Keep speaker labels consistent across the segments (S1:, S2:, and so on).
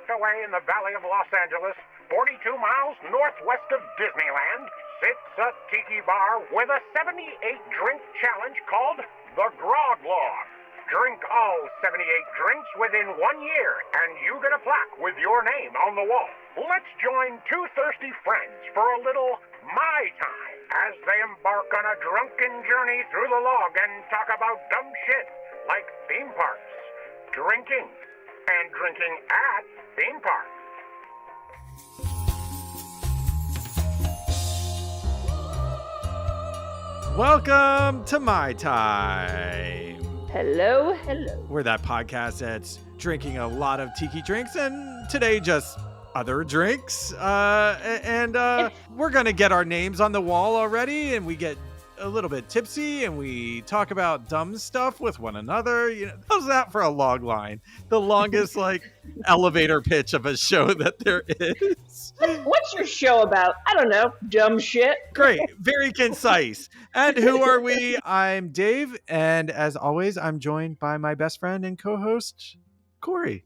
S1: tucked away in the valley of Los Angeles, 42 miles northwest of Disneyland, sits a tiki bar with a 78-drink challenge called the Grog Log. Drink all 78 drinks within 1 year, and you get a plaque with your name on the wall. Let's join two thirsty friends for a little My Time as they embark on a drunken journey through the log and talk about dumb shit like theme parks, drinking, and drinking at theme parks.
S2: Welcome to My Time.
S3: Hello, hello.
S2: We're that podcast that's drinking a lot of tiki drinks and today just other drinks. We're going to get our names on the wall already and we get a little bit tipsy and we talk about dumb stuff with one another. You know, how's that for a log line? The longest elevator pitch of a show that there is.
S3: What's your show about? I don't know. Dumb shit.
S2: Great. Very concise. And who are we? I'm Dave. And as always, I'm joined by my best friend and co-host, Corey.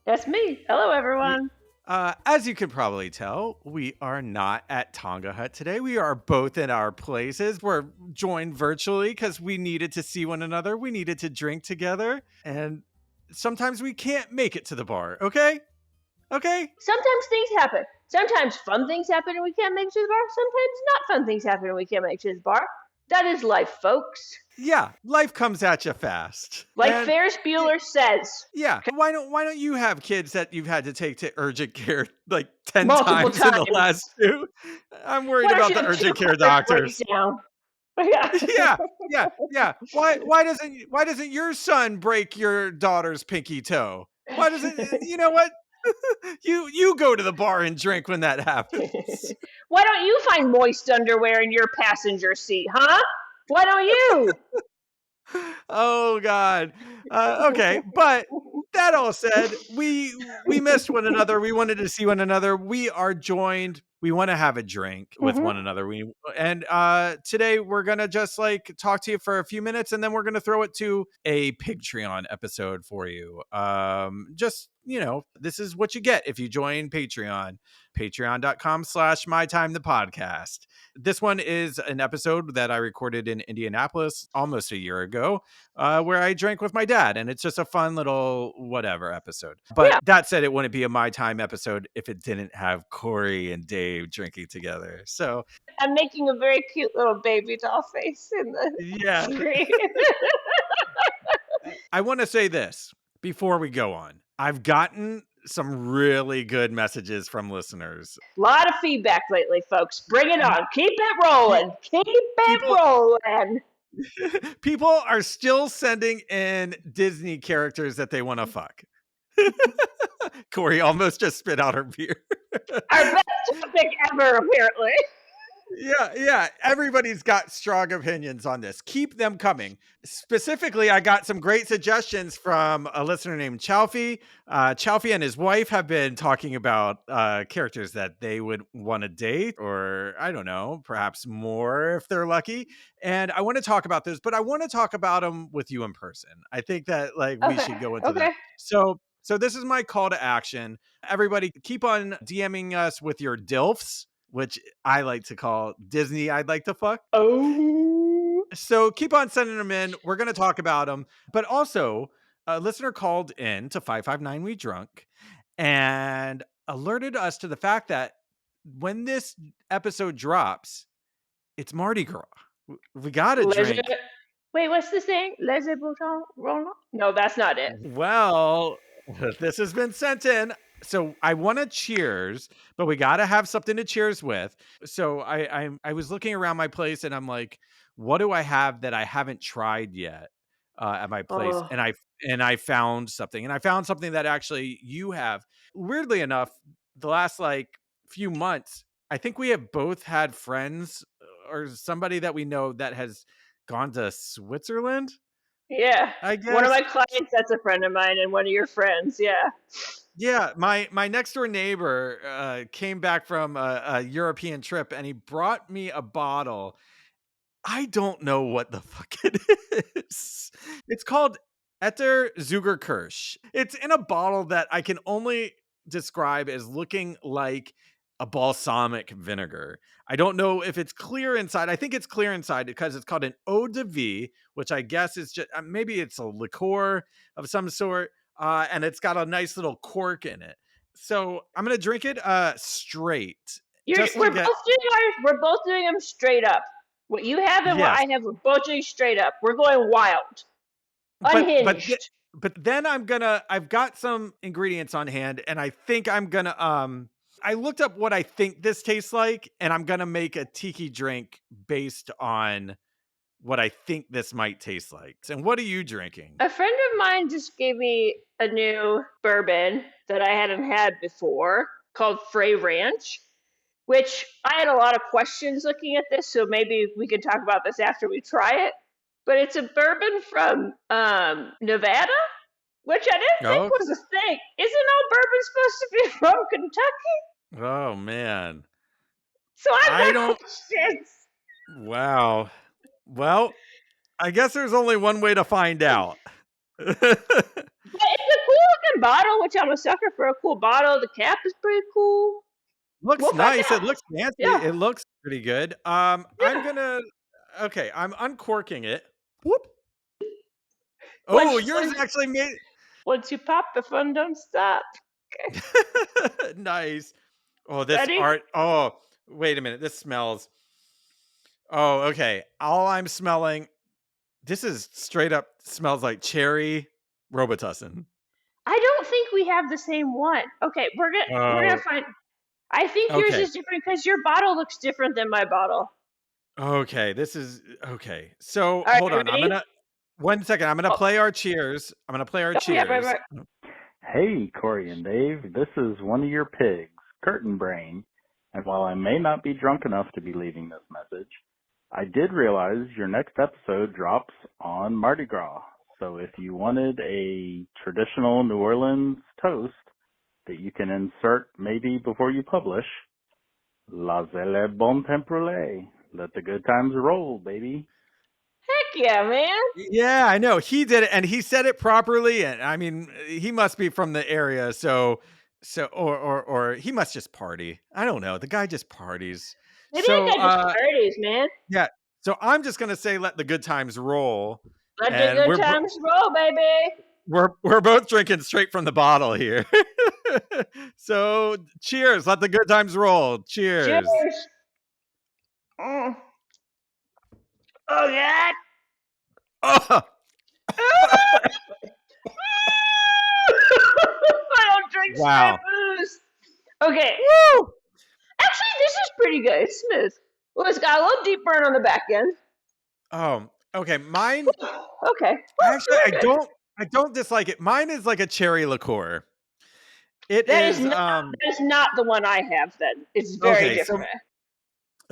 S3: That's me. Hello, everyone.
S2: As you can probably tell, we are not at Tonga Hut today. We are both in our places. We're joined virtually because we needed to see one another. We needed to drink together. And sometimes we can't make it to the bar. Okay? Okay?
S3: Sometimes things happen. Sometimes fun things happen and we can't make it to the bar. Sometimes not fun things happen and we can't make it to the bar. That is life, folks.
S2: Yeah, life comes at you fast.
S3: Like Ferris Bueller says.
S2: Yeah. Why don't you have kids that you've had to take to urgent care like 10
S3: Multiple
S2: times in the last 2? I'm worried about the urgent care doctors.
S3: Yeah.
S2: Yeah. Why doesn't your son break your daughter's pinky toe? Why doesn't you know what? You go to the bar and drink when that happens.
S3: Why don't you find moist underwear in your passenger seat, huh? Why don't you?
S2: Oh God. Okay, but that all said, we missed one another. We wanted to see one another. We are joined. We want to have a drink with one another. Today we're gonna just talk to you for a few minutes, and then we're gonna throw it to a PIGtreon episode for you. This is what you get if you join Patreon. Patreon.com/mytimethepodcast. This one is an episode that I recorded in Indianapolis almost a year ago, where I drank with my dad, and it's just a fun little whatever episode. But That said, it wouldn't be a My Time episode if it didn't have Corey and Dave drinking together. So
S3: I'm making a very cute little baby doll face in the screen.
S2: I want to say this before we go on. I've gotten some really good messages from listeners.
S3: A lot of feedback lately, folks. Bring it on. Keep it rolling. Rolling.
S2: People are still sending in Disney characters that they want to fuck. Corey almost just spit out her beer.
S3: Our best topic ever, apparently.
S2: Yeah. Everybody's got strong opinions on this. Keep them coming. Specifically, I got some great suggestions from a listener named Chalfie. Chalfie and his wife have been talking about characters that they would want to date, or I don't know, perhaps more if they're lucky. And I want to talk about this, but I want to talk about them with you in person. I think that we should go into that. So this is my call to action. Everybody, keep on DMing us with your DILFs, which I like to call Disney I'd like to fuck.
S3: Oh.
S2: So keep on sending them in. We're going to talk about them. But also, a listener called in to 559 We Drunk and alerted us to the fact that when this episode drops, it's Mardi Gras. We got to drink.
S3: Wait, what's the saying? Laissez bouton roll? No, that's not it.
S2: Well, this has been sent in. So I want to cheers, but we got to have something to cheers with. So I was looking around my place and I'm like, what do I have that I haven't tried yet at my place? And I found something, and I found something that actually you have. Weirdly enough, the last few months, I think we have both had friends or somebody that we know that has gone to Switzerland.
S3: Yeah,
S2: I guess
S3: one of my clients, that's a friend of mine, and one of your friends.
S2: Yeah, my next door neighbor came back from a European trip, and he brought me a bottle. I don't know what the fuck it is. It's called Etter Zugerkirsch. It's in a bottle that I can only describe as looking like a balsamic vinegar. I don't know if it's clear inside. I think it's clear inside because it's called an eau de vie, which I guess is just maybe it's a liqueur of some sort, and it's got a nice little cork in it. So I'm gonna drink it straight.
S3: We're both doing them straight up. What you have and what
S2: Yes.
S3: I have, we're both doing straight up. We're going wild, unhinged.
S2: But then I've got some ingredients on hand, and I think I'm gonna I looked up what I think this tastes like, and I'm gonna make a tiki drink based on what I think this might taste like. And what are you drinking?
S3: A friend of mine just gave me a new bourbon that I hadn't had before called Frey Ranch, which I had a lot of questions looking at this, so maybe we can talk about this after we try it. But it's a bourbon from Nevada, which I didn't think was a thing. Isn't all bourbon supposed to be from Kentucky?
S2: Oh man.
S3: So I got questions.
S2: Wow. Well, I guess there's only one way to find out.
S3: But it's a cool looking bottle, which I'm a sucker for a cool bottle. The cap is pretty cool.
S2: Looks nice. It looks fancy.
S3: Yeah.
S2: It looks pretty good. I'm uncorking it. Whoop. Oh, yours actually made.
S3: Once you pop, the fun don't stop. Okay.
S2: Nice. Oh, this art. Oh, wait a minute. This smells. Oh, okay. All I'm smelling. This is straight up smells like cherry Robitussin.
S3: I don't think we have the same one. Okay, we're gonna find. I think yours is different because your bottle looks different than my bottle.
S2: Okay, this is okay. So hold on. I'm gonna 1 second. I'm gonna play our cheers. Cheers.
S3: Yeah, right.
S4: Hey, Corey and Dave. This is one of your pigs, Curtain Brain. And while I may not be drunk enough to be leaving this message, I did realize your next episode drops on Mardi Gras. So if you wanted a traditional New Orleans toast that you can insert maybe before you publish, Laissez le bon temps rouler. Let the good times roll, baby.
S3: Heck yeah, man.
S2: Yeah, I know. He did it and he said it properly. And I mean, he must be from the area. Or he must just party. I don't know. The guy just parties.
S3: Maybe that guy just parties, man.
S2: Yeah. So I'm just gonna say let the good times roll.
S3: Let the good times roll, baby.
S2: We're both drinking straight from the bottle here. So cheers. Let the good times roll. Cheers.
S3: Cheers. Oh God.
S2: Oh.
S3: I don't drink straight booze. Okay.
S2: Woo!
S3: Actually, this is pretty good. It's smooth. Well, it's got a little deep burn on the back end.
S2: Oh, okay. Mine.
S3: Okay.
S2: Actually, I don't dislike it. Mine is like a cherry liqueur.
S3: That is not the one I have. Then it's very different.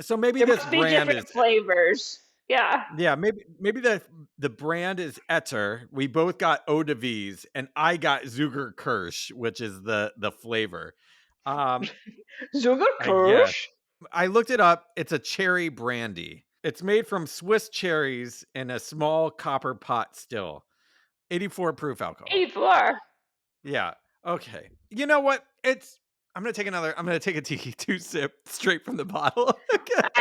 S2: So maybe
S3: there
S2: this
S3: must be
S2: brand
S3: different flavors. Yeah.
S2: Yeah, maybe the brand is Etter. We both got eau de vies, and I got Zuger Kirsch, which is the flavor.
S3: Zuger Kirsch.
S2: I looked it up. It's a cherry brandy. It's made from Swiss cherries in a small copper pot still. 84 proof alcohol.
S3: 84.
S2: Yeah. Okay. You know what? I'm gonna take a Tiki 2 sip straight from the bottle.
S3: Tiki 2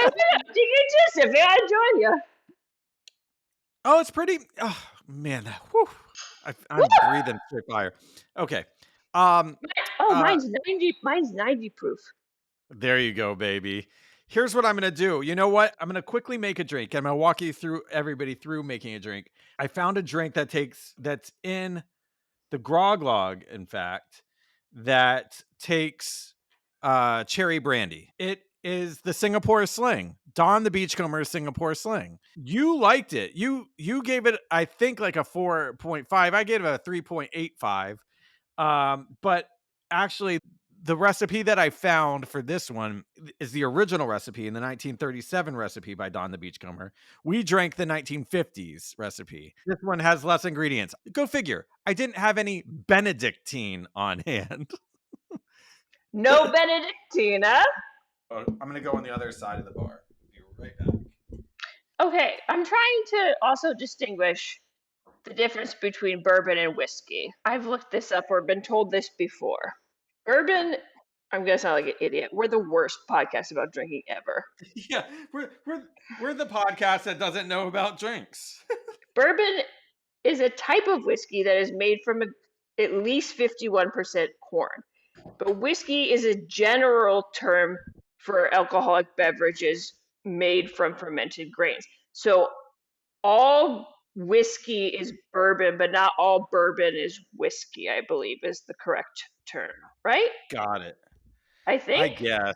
S3: sip. Yeah, I join you.
S2: Oh, it's pretty. Oh man. Whew. I'm breathing straight fire. Okay.
S3: Mine's 90. Mine's 90 proof.
S2: There you go, baby. Here's what I'm gonna do. You know what? I'm gonna quickly make a drink. I'm gonna walk everybody through making a drink. I found a drink that's in the Grog Log, in fact, that takes cherry brandy. It is the Singapore Sling, Don the Beachcomber's Singapore Sling. You liked it. You gave it, I think, like a 4.5. I gave it a 3.85. But actually, the recipe that I found for this one is the original recipe in the 1937 recipe by Don the Beachcomber. We drank the 1950s recipe. This one has less ingredients. Go figure. I didn't have any Benedictine on hand.
S3: No Benedictine, huh?
S2: I'm going to go on the other side of the bar. Be right back.
S3: Okay, I'm trying to also distinguish the difference between bourbon and whiskey. I've looked this up or been told this before. Bourbon, I'm going to sound like an idiot. We're the worst podcast about drinking ever.
S2: Yeah, we're the podcast that doesn't know about drinks.
S3: Bourbon is a type of whiskey that is made from at least 51% corn. But whiskey is a general term for alcoholic beverages made from fermented grains. So all whiskey is bourbon, but not all bourbon is whiskey, I believe is the correct term, right?
S2: Got it.
S3: I think.
S2: I guess.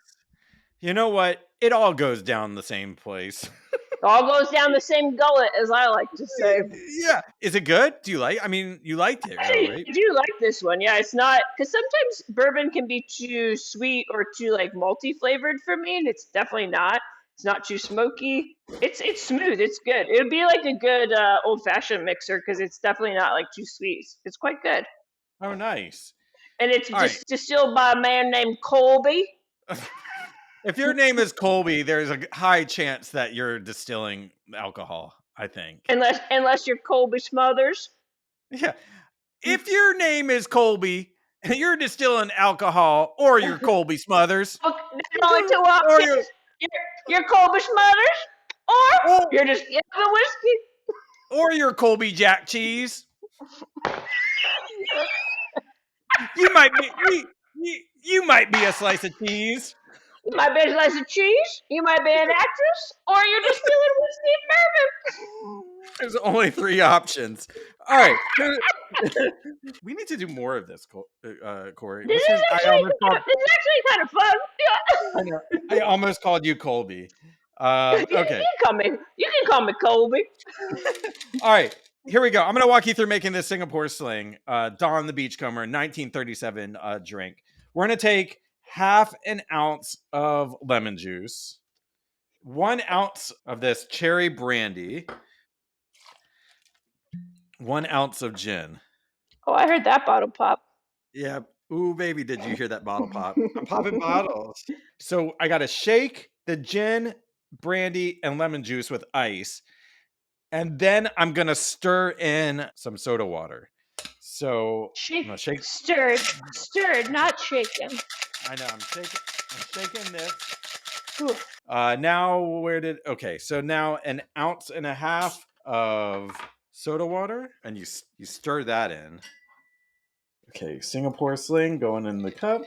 S2: You know what? It all goes down the same place.
S3: It all goes down the same gullet, as I like to say.
S2: Yeah. Is it good? Do you like? I mean, you liked it,
S3: Actually,
S2: right?
S3: I do like this one. Yeah, it's not because sometimes bourbon can be too sweet or too like malty flavored for me, and it's definitely not. It's not too smoky. It's smooth. It's good. It would be like a good old fashioned mixer because it's definitely not like too sweet. It's quite good,
S2: Oh, nice.
S3: and it's
S2: All right.
S3: distilled by a man named Colby.
S2: If your name is Colby, there's a high chance that you're distilling alcohol, I think.
S3: Unless you're Colby Smothers.
S2: Yeah. If your name is Colby and you're distilling alcohol, or you're Colby Smothers,
S3: There's only two
S2: or
S3: options. You're Colby Smothers, or you're just the whiskey.
S2: or you're Colby Jack Cheese. You might be a slice of cheese.
S3: You might be a slice of cheese. You might be an actress, or you're just stealing whiskey and bourbon.
S2: There's only 3 options. All right. We need to do more of this, Corey.
S3: This is actually kind of fun. Yeah.
S2: I almost called you Colby. Okay.
S3: You can call me Colby.
S2: All right. Here we go. I'm going to walk you through making this Singapore Sling, Don the Beachcomber, 1937 drink. We're going to take half an ounce of lemon juice, 1 ounce of this cherry brandy, 1 ounce of gin.
S3: Oh, I heard that bottle pop.
S2: Yeah. Ooh, baby, did you hear that bottle pop? I'm popping bottles. So I got to shake the gin, brandy, and lemon juice with ice. And then I'm going to stir in some soda water. So I'm gonna shake.
S3: Stirred, not shaken.
S2: I know, I'm shaking this. Okay, so now 1.5 ounces of soda water, and you stir that in. Okay, Singapore Sling going in the cup.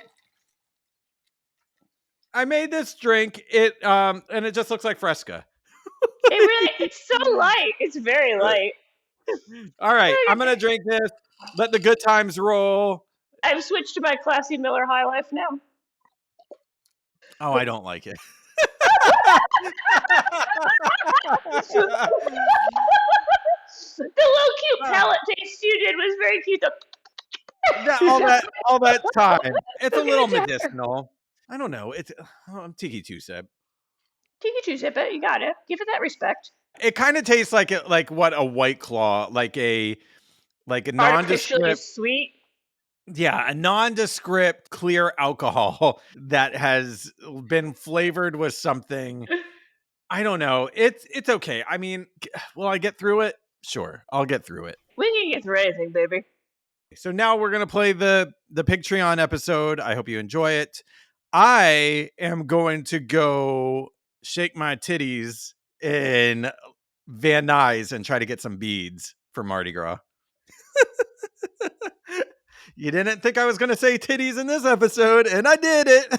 S2: I made this drink. And it just looks like Fresca.
S3: It's so light. It's very light.
S2: All right, I'm gonna drink this. Let the good times roll.
S3: I've switched to my classy Miller High Life now.
S2: Oh, I don't like it.
S3: The little cute palate taste you did was very cute.
S2: All that time. It's a little medicinal. I don't know. It's Tiki Two-Step.
S3: Tiki Two-Step, you got it. Give it that respect.
S2: It kind of tastes like what a White Claw, like a nondescript,
S3: sweet.
S2: Yeah, a nondescript clear alcohol that has been flavored with something. I don't know. It's okay. I mean, will I get through it? Sure, I'll get through it.
S3: We can get through anything, baby.
S2: So now we're gonna play the PIGtreon episode. I hope you enjoy it. I am going to go shake my titties in Van Nuys and try to get some beads for Mardi Gras. You didn't think I was going to say titties in this episode, and I did it.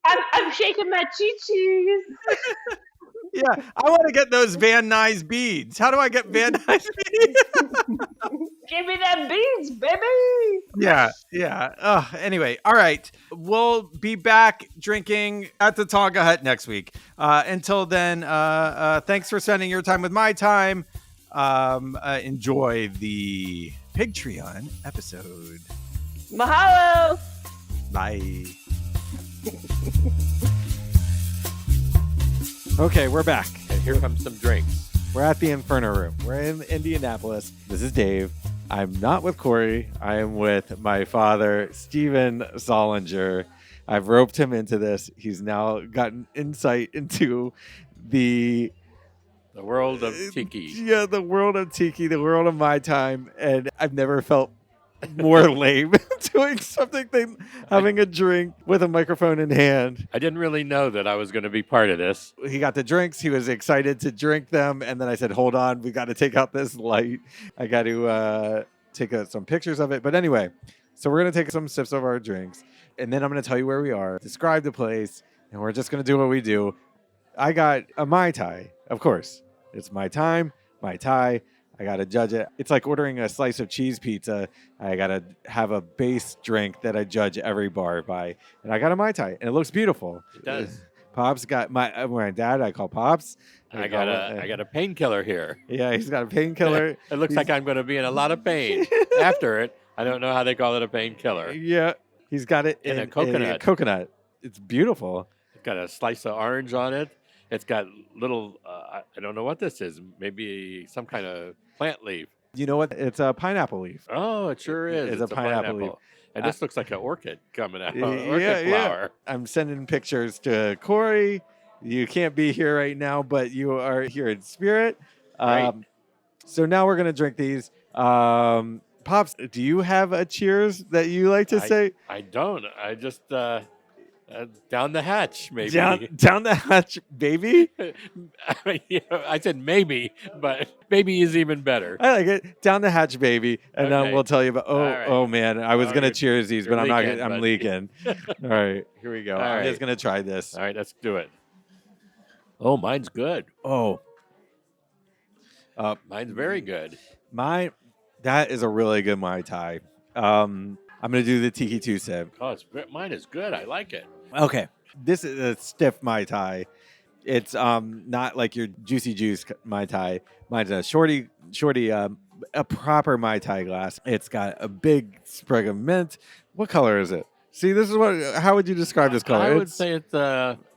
S3: I'm shaking my chi-chis.
S2: Yeah, I want to get those Van Nuys beads. How do I get Van Nuys beads?
S3: Give me them beads, baby.
S2: Yeah. Anyway, all right. We'll be back drinking at the Tonga Hut next week. Until then, thanks for spending your time with my time. Enjoy the PIGtreon episode.
S3: Mahalo.
S2: Bye. Okay, we're back.
S5: And here comes some drinks.
S2: We're at the Inferno Room. We're in Indianapolis. This is Dave. I'm not with Corey. I am with my father, Steven Solinger. I've roped him into this. He's now gotten insight into the
S5: world of Tiki.
S2: Yeah, the world of Tiki, the world of my time. And I've never felt more lame doing something than having a drink with a microphone in hand.
S5: I didn't really know that I was going to be part of this.
S2: He got the drinks. He was excited to drink them. And then I said, hold on, we got to take out this light. I got to take some pictures of it. But anyway, so we're going to take some sips of our drinks. And then I'm going to tell you where we are, describe the place, and we're just going to do what we do. I got a Mai Tai, of course. It's my time, Mai Tai. I got to judge it. It's like ordering a slice of cheese pizza. I got to have a base drink that I judge every bar by. And I got a Mai Tai, and it looks beautiful.
S5: It does.
S2: Pops got my dad, I call Pops.
S5: I got a painkiller here.
S2: Yeah, he's got a painkiller.
S5: It looks like I'm going to be in a lot of pain after it. I don't know how they call it a painkiller.
S2: Yeah, he's got it in
S5: a coconut.
S2: Coconut. It's beautiful.
S5: It's got a slice of orange on it. It's got little, I don't know what this is. Maybe some kind of plant leaf.
S2: You know what? It's a pineapple leaf.
S5: Oh, it sure is.
S2: It's a pineapple leaf.
S5: And this looks like an orchid coming out. Orchid
S2: Yeah.
S5: flower.
S2: I'm sending pictures to Corey. You can't be here right now, but you are here in spirit.
S5: Right.
S2: So now we're going to drink these. Pops, do you have a cheers that you like to say?
S5: I don't. I just down the hatch, maybe.
S2: Down the hatch, baby.
S5: I said maybe, but maybe is even better.
S2: I like it. Down the hatch, baby. And then
S5: Okay.
S2: we'll tell you about.
S5: right.
S2: Oh man, I was gonna
S5: you're-
S2: cheers these,
S5: you're
S2: but I'm not.
S5: leaking,
S2: I'm
S5: buddy.
S2: leaking. All right, here we go.
S5: All
S2: I'm
S5: right.
S2: just gonna try this.
S5: All right, let's do it. Oh, mine's good.
S2: Oh,
S5: Mine's very good.
S2: that is a really good Mai Tai. I'm gonna do the Tiki 2-sip.
S5: Oh, mine is good. I like it.
S2: Okay, this is a stiff Mai Tai. It's not like your juicy juice Mai Tai. Mine's a shorty, a proper Mai Tai glass. It's got a big sprig of mint. What color is it? See, this is what. How would you describe this color?
S5: I would say it's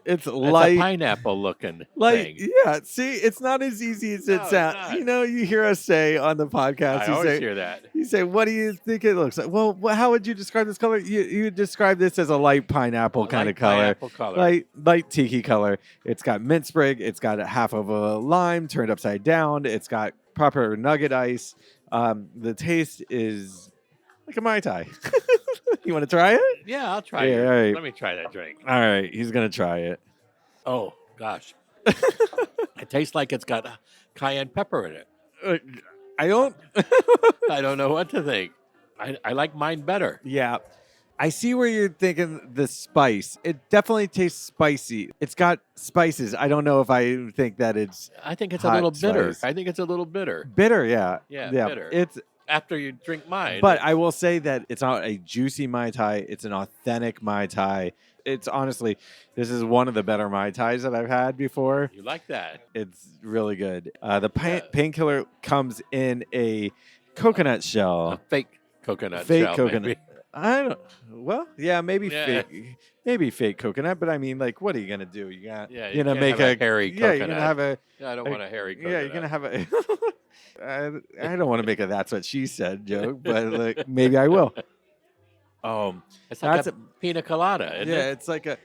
S2: it's
S5: a
S2: light.
S5: pineapple looking
S2: Like,
S5: thing.
S2: yeah, see, it's not as easy as
S5: No,
S2: it
S5: it's
S2: sounds.
S5: not.
S2: You know, you hear us say on the podcast,
S5: I
S2: you
S5: always
S2: say,
S5: hear that.
S2: you say, what do you think it looks like? Well, how would you describe this color? You describe this as a light pineapple kind of color.
S5: Pineapple color.
S2: Light tiki color. It's got mint sprig. It's got a half of a lime turned upside down. It's got proper nugget ice. The taste is like a Mai Tai. You want to try it?
S5: Yeah, I'll try
S2: Yeah,
S5: it.
S2: all right.
S5: Let me try that drink.
S2: All right, he's gonna try it.
S5: Oh, gosh. It tastes like it's got cayenne pepper in it.
S2: I don't.
S5: I don't know what to think. I like mine better.
S2: Yeah. I see where you're thinking the spice. It definitely tastes spicy. It's got spices. I don't know if I think that it's
S5: I think it's a
S2: hot
S5: little bitter.
S2: spice.
S5: I think it's a little bitter.
S2: bitter. Yeah.
S5: Yeah, bitter.
S2: It's,
S5: After you drink mine.
S2: but I will say that it's not a juicy Mai Tai. It's an authentic Mai Tai. It's honestly, this is one of the better Mai Tais that I've had before.
S5: You like that?
S2: It's really good. The painkiller comes in a coconut shell.
S5: A fake coconut
S2: Fake
S5: shell,
S2: coconut.
S5: maybe.
S2: I don't. Well, yeah, maybe
S5: Yeah.
S2: fake coconut. But I mean, like, what are you gonna do? You got
S5: Yeah,
S2: you're
S5: you
S2: gonna
S5: can't
S2: make
S5: have a hairy
S2: Yeah, you're gonna
S5: coconut.
S2: have a.
S5: I don't want a hairy coconut.
S2: Yeah, you're gonna have a. I don't want to make a "that's what she said" joke, but like maybe I will.
S5: It's like
S2: that's
S5: a pina colada, isn't
S2: yeah,
S5: it?
S2: it's like a.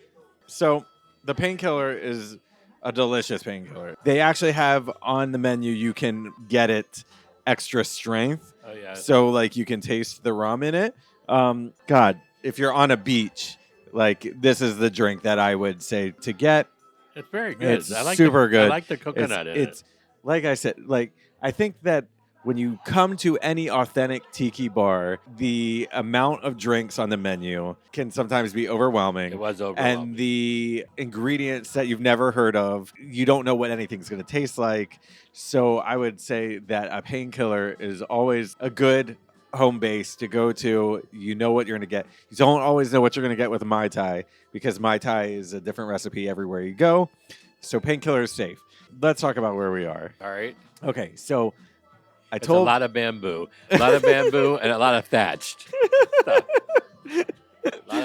S2: So the painkiller is a delicious painkiller. They actually have on the menu. You can get it extra strength.
S5: Oh, yeah.
S2: So like you can taste the rum in it. God, if you're on a beach, like this is the drink that I would say to get.
S5: It's very good.
S2: It's
S5: I like
S2: super
S5: the,
S2: good.
S5: I like the coconut in
S2: it's like I said, like I think that when you come to any authentic tiki bar, the amount of drinks on the menu can sometimes be overwhelming.
S5: it. It was overwhelming.
S2: And the ingredients that you've never heard of, you don't know what anything's going to taste like. So I would say that a painkiller is always a good home base to go to. You know what you're going to get. You don't always know what you're going to get with a Mai Tai because Mai Tai is a different recipe everywhere you go. So painkiller is safe. Let's talk about where we are.
S5: All right.
S2: Okay, so I
S5: It's
S2: told
S5: a lot of bamboo. A lot of bamboo and a lot of thatched stuff. A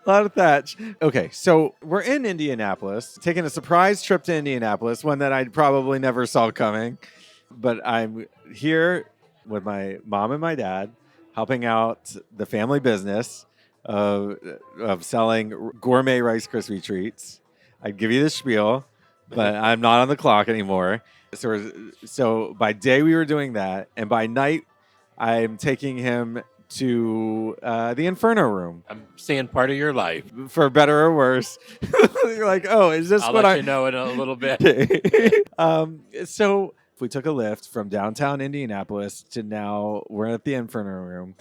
S5: lot of thatch.
S2: Okay, so we're in Indianapolis, taking a surprise trip to Indianapolis, one that I probably never saw coming. But I'm here with my mom and my dad, helping out the family business of selling gourmet Rice Krispie treats. I'd give you the spiel, but I'm not on the clock anymore. So by day we were doing that, and by night I'm taking him to the Inferno Room.
S5: I'm seeing part of your life.
S2: For better or worse. You're like, oh, is this
S5: I'll
S2: what
S5: let you know in a little bit.
S2: So if we took a lift from downtown Indianapolis to now we're at the Inferno Room,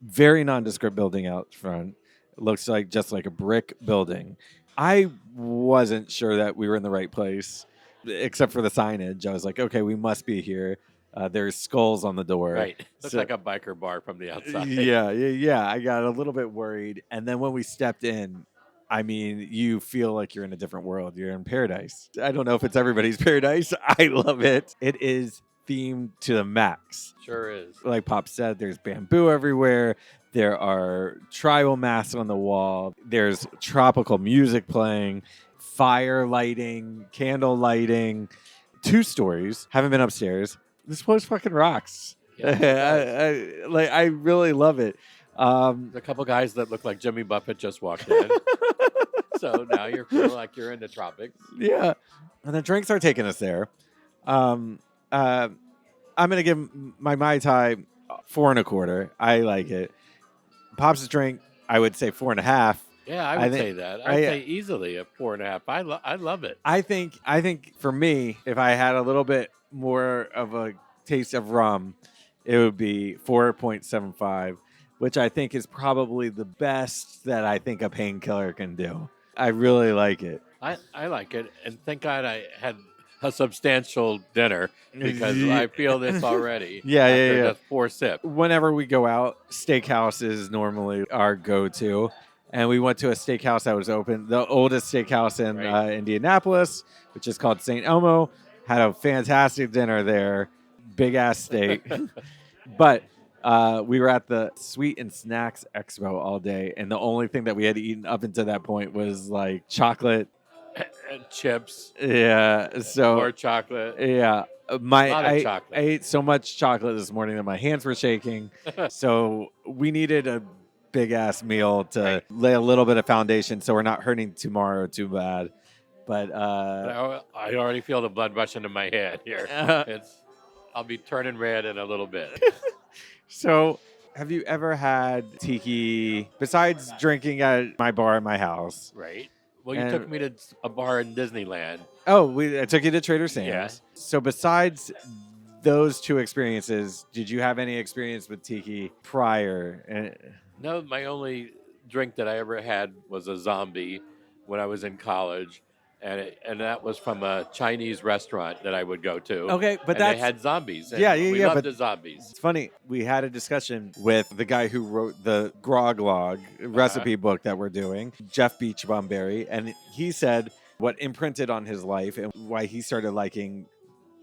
S2: very nondescript building out front. Looks like just like a brick building. I wasn't sure that we were in the right place, except for the signage. I was like, okay, we must be here. There's skulls on the door.
S5: Right. Looks
S2: So-
S5: like a biker bar from the outside.
S2: Yeah. I got a little bit worried. And then when we stepped in, I mean, you feel like you're in a different world. You're in paradise. I don't know if it's everybody's paradise. I love it. It is themed to the max.
S5: Sure is.
S2: Like Pop said, there's bamboo everywhere. There are tribal masks on the wall. There's tropical music playing, fire lighting, candle lighting. 2 stories. Haven't been upstairs. This place fucking rocks.
S5: Yeah, it does.
S2: I really love it.
S5: There's a couple guys that look like Jimmy Buffett just walked in. So now you're feeling like you're in the tropics.
S2: Yeah. And the drinks are taking us there. I'm going to give my Mai Tai 4 1/4. I like it. Pop's drink, I would say 4.5.
S5: Yeah, I
S2: I
S5: would
S2: think-
S5: say that.
S2: I-
S5: I'd say easily a 4.5. I love it.
S2: I think for me, if I had a little bit more of a taste of rum, it would be 4.75, which I think is probably the best that I think a painkiller can do. I really like it.
S5: I like it, and thank God I had a substantial dinner because I feel this already.
S2: Yeah,
S5: after
S2: yeah.
S5: the 4 sip.
S2: Whenever we go out, steakhouse is normally our go-to. And we went to a steakhouse that was open, the oldest steakhouse in
S5: Right.
S2: Indianapolis, which is called St. Elmo. Had a fantastic dinner there, big ass steak. But we were at the Sweet and Snacks Expo all day, and the only thing that we had eaten up until that point was like chocolate.
S5: And chips,
S2: Yeah, so
S5: more chocolate.
S2: yeah,
S5: A lot of chocolate.
S2: I ate so much chocolate this morning that my hands were shaking. So we needed a big ass meal to lay a little bit of foundation, so we're not hurting tomorrow too bad. But
S5: I already feel the blood rushing to my head here. I'll be turning red in a little bit.
S2: so have you ever had tiki besides drinking at my bar at my house?
S5: Right. Well, you
S2: And-
S5: took me to a bar in Disneyland.
S2: Oh, I took you to Trader Sam's.
S5: Yeah.
S2: So besides those 2 experiences, did you have any experience with tiki prior?
S5: No, my only drink that I ever had was a zombie when I was in college, and that was from a Chinese restaurant that I would go to.
S2: Okay, but
S5: and
S2: that's
S5: they had zombies. And
S2: Yeah,
S5: we
S2: yeah,
S5: loved
S2: but-
S5: the zombies.
S2: It's funny. We had a discussion with the guy who wrote the Grog Log recipe book that we're doing, Jeff Beachbomberry, and he said what imprinted on his life and why he started liking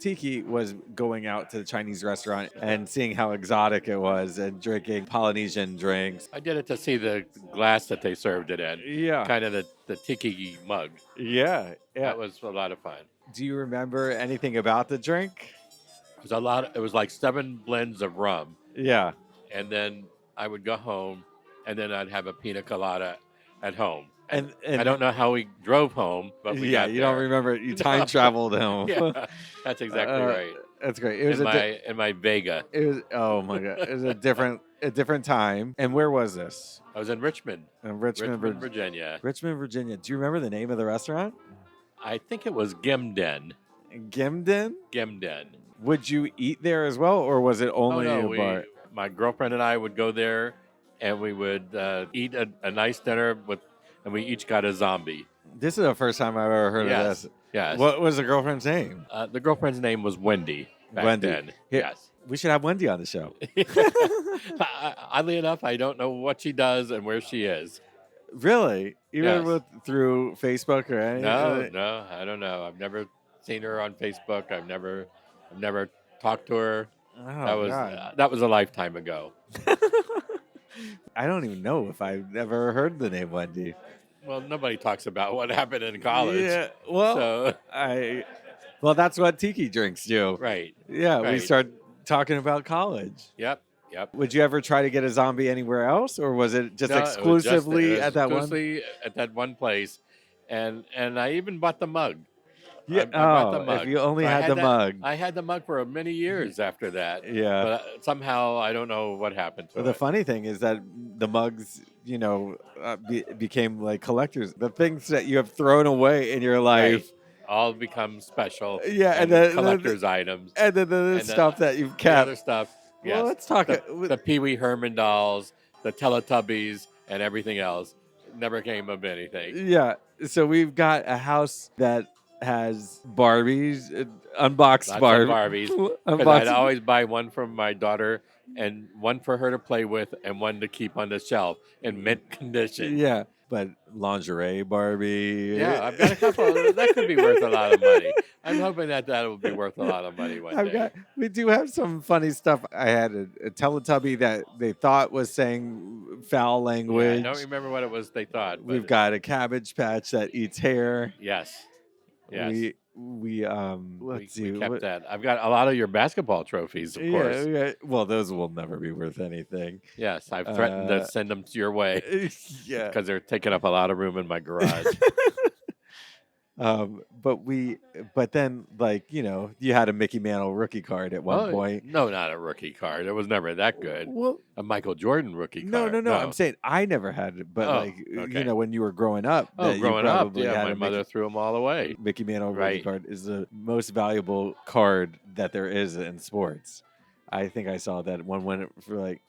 S2: tiki was going out to the Chinese restaurant and seeing how exotic it was and drinking Polynesian drinks.
S5: I did it to see the glass that they served it in,
S2: Yeah.
S5: kind of the tiki mug.
S2: Yeah.
S5: That was a lot of fun.
S2: Do you remember anything about the drink?
S5: It was a lot. It was like 7 blends of rum,
S2: Yeah.
S5: and then I would go home, and then I'd have a pina colada at home.
S2: And
S5: I don't know how we drove home, but we
S2: yeah,
S5: got
S2: you
S5: there.
S2: don't remember. You time traveled home.
S5: Yeah, that's exactly right.
S2: That's great. It was
S5: In my Vega.
S2: It was oh my god! It was a different time. And where was this?
S5: I was in Richmond,
S2: In Richmond,
S5: Virginia.
S2: Richmond, Virginia. Do you remember the name of the restaurant?
S5: I think it was Gimden.
S2: Gimden.
S5: Gimden.
S2: Would you eat there as well, or was it only a bar?
S5: My girlfriend and I would go there, and we would eat a nice dinner and we each got a zombie.
S2: This is the first time I've ever heard of
S5: Yes.
S2: this.
S5: Yes.
S2: What was the girlfriend's name?
S5: The girlfriend's name was Wendy. Back
S2: Wendy.
S5: Then.
S2: Here-
S5: Yes.
S2: We should have Wendy on the show.
S5: Oddly enough, I don't know what she does and where she is.
S2: Really? Even
S5: Yes.
S2: through Facebook or anything?
S5: No, I don't know. I've never seen her on Facebook. I've never talked to her.
S2: Oh, God.
S5: That was a lifetime ago.
S2: I don't even know if I've ever heard the name Wendy.
S5: Well, nobody talks about what happened in college.
S2: Yeah. Well,
S5: So
S2: well, that's what tiki drinks do.
S5: right.
S2: Yeah, we
S5: Right.
S2: start talking about college.
S5: Yep.
S2: Would you ever try to get a zombie anywhere else, or was it just
S5: No, it was
S2: exclusively
S5: it was
S2: at that one?
S5: exclusively at that one place, and I even bought the mug.
S2: Yeah.
S5: I bought the
S2: Oh,
S5: mug.
S2: if you only
S5: So
S2: had the mug.
S5: I had the mug for many years after that.
S2: Yeah.
S5: But somehow I don't know what happened to
S2: Well, the
S5: it.
S2: funny thing is that the mugs, became like collectors. The things that you have thrown away in your life.
S5: Right. All become special.
S2: Yeah,
S5: and
S2: then
S5: collector's items.
S2: and then the
S5: And
S2: stuff that you've
S5: the
S2: kept.
S5: other stuff.
S2: Well,
S5: Yes.
S2: let's talk.
S5: The Pee Wee Herman dolls, the Teletubbies, and everything else never came of anything.
S2: Yeah. So we've got a house that has Barbies, unboxed
S5: Lots
S2: Barbies.
S5: of Barbies. Because I'd always buy one from my daughter and one for her to play with and one to keep on the shelf in mint condition.
S2: Yeah, but lingerie Barbie.
S5: Yeah, I've got a couple. That could be worth a lot of money. I'm hoping that will be worth a lot of money one day.
S2: We do have some funny stuff. I had a Teletubby that they thought was saying foul language.
S5: Yeah, I don't remember what it was they thought. But
S2: We've got a Cabbage Patch that eats hair.
S5: Yes. Yes.
S2: We let's see.
S5: We kept that. I've got a lot of your basketball trophies, of course.
S2: Yeah. Well, those will never be worth anything.
S5: Yes, I've threatened to send them your way.
S2: Yeah.
S5: Because they're taking up a lot of room in my garage.
S2: But then, like, you had a Mickey Mantle rookie card at one point.
S5: No, not a rookie card. It was never that good.
S2: Well,
S5: a Michael Jordan rookie card.
S2: No. I'm saying I never had it, but
S5: okay.
S2: when you were growing up.
S5: Growing up, yeah, my mother threw them all away.
S2: Mickey Mantle rookie card is the most valuable card that there is in sports. I think I saw that one went for like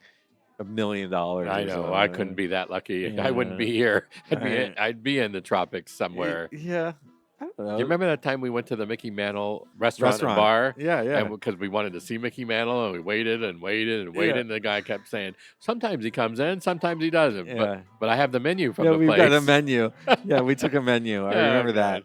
S2: $1 million.
S5: I know. I couldn't be that lucky. Yeah. I wouldn't be here. I'd be in the tropics somewhere.
S2: Yeah. I don't know.
S5: Do you remember that time we went to the Mickey Mantle restaurant and bar?
S2: Yeah.
S5: And because we wanted to see Mickey Mantle, and we waited and waited and waited, and the guy kept saying, sometimes he comes in, sometimes he doesn't.
S2: Yeah.
S5: But I have the menu from the
S2: we've
S5: place.
S2: got a menu. Yeah, we took a menu. I remember that.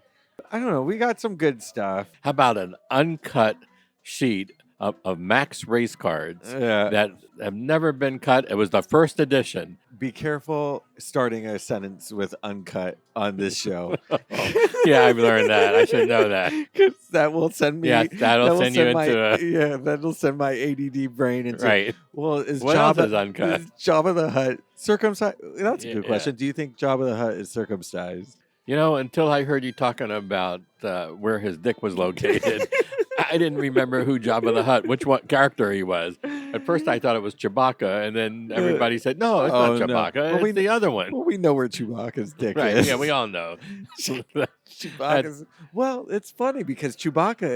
S2: I don't know. We got some good stuff.
S5: How about an uncut sheet of Max race cards that have never been cut? It was the first edition.
S2: Be careful starting a sentence with uncut on this show.
S5: Yeah, I've learned that. I should know that.
S2: Because that will send me.
S5: Yeah, that'll send you into
S2: Yeah, that'll send my ADD brain into.
S5: Right.
S2: Well,
S5: what else is uncut?
S2: Is Jabba the Hutt circumcised? That's a good question. Do you think Jabba the Hutt is circumcised?
S5: Until I heard you talking about where his dick was located, I didn't remember who Jabba the Hutt, which character he was. At first, I thought it was Chewbacca, and then everybody said, "No, it's not Chewbacca.
S2: No.
S5: It's the other one."
S2: Well, we know where Chewbacca's dick
S5: Right?
S2: is.
S5: Yeah, we all know.
S2: Chewbacca's. Well, it's funny because Chewbacca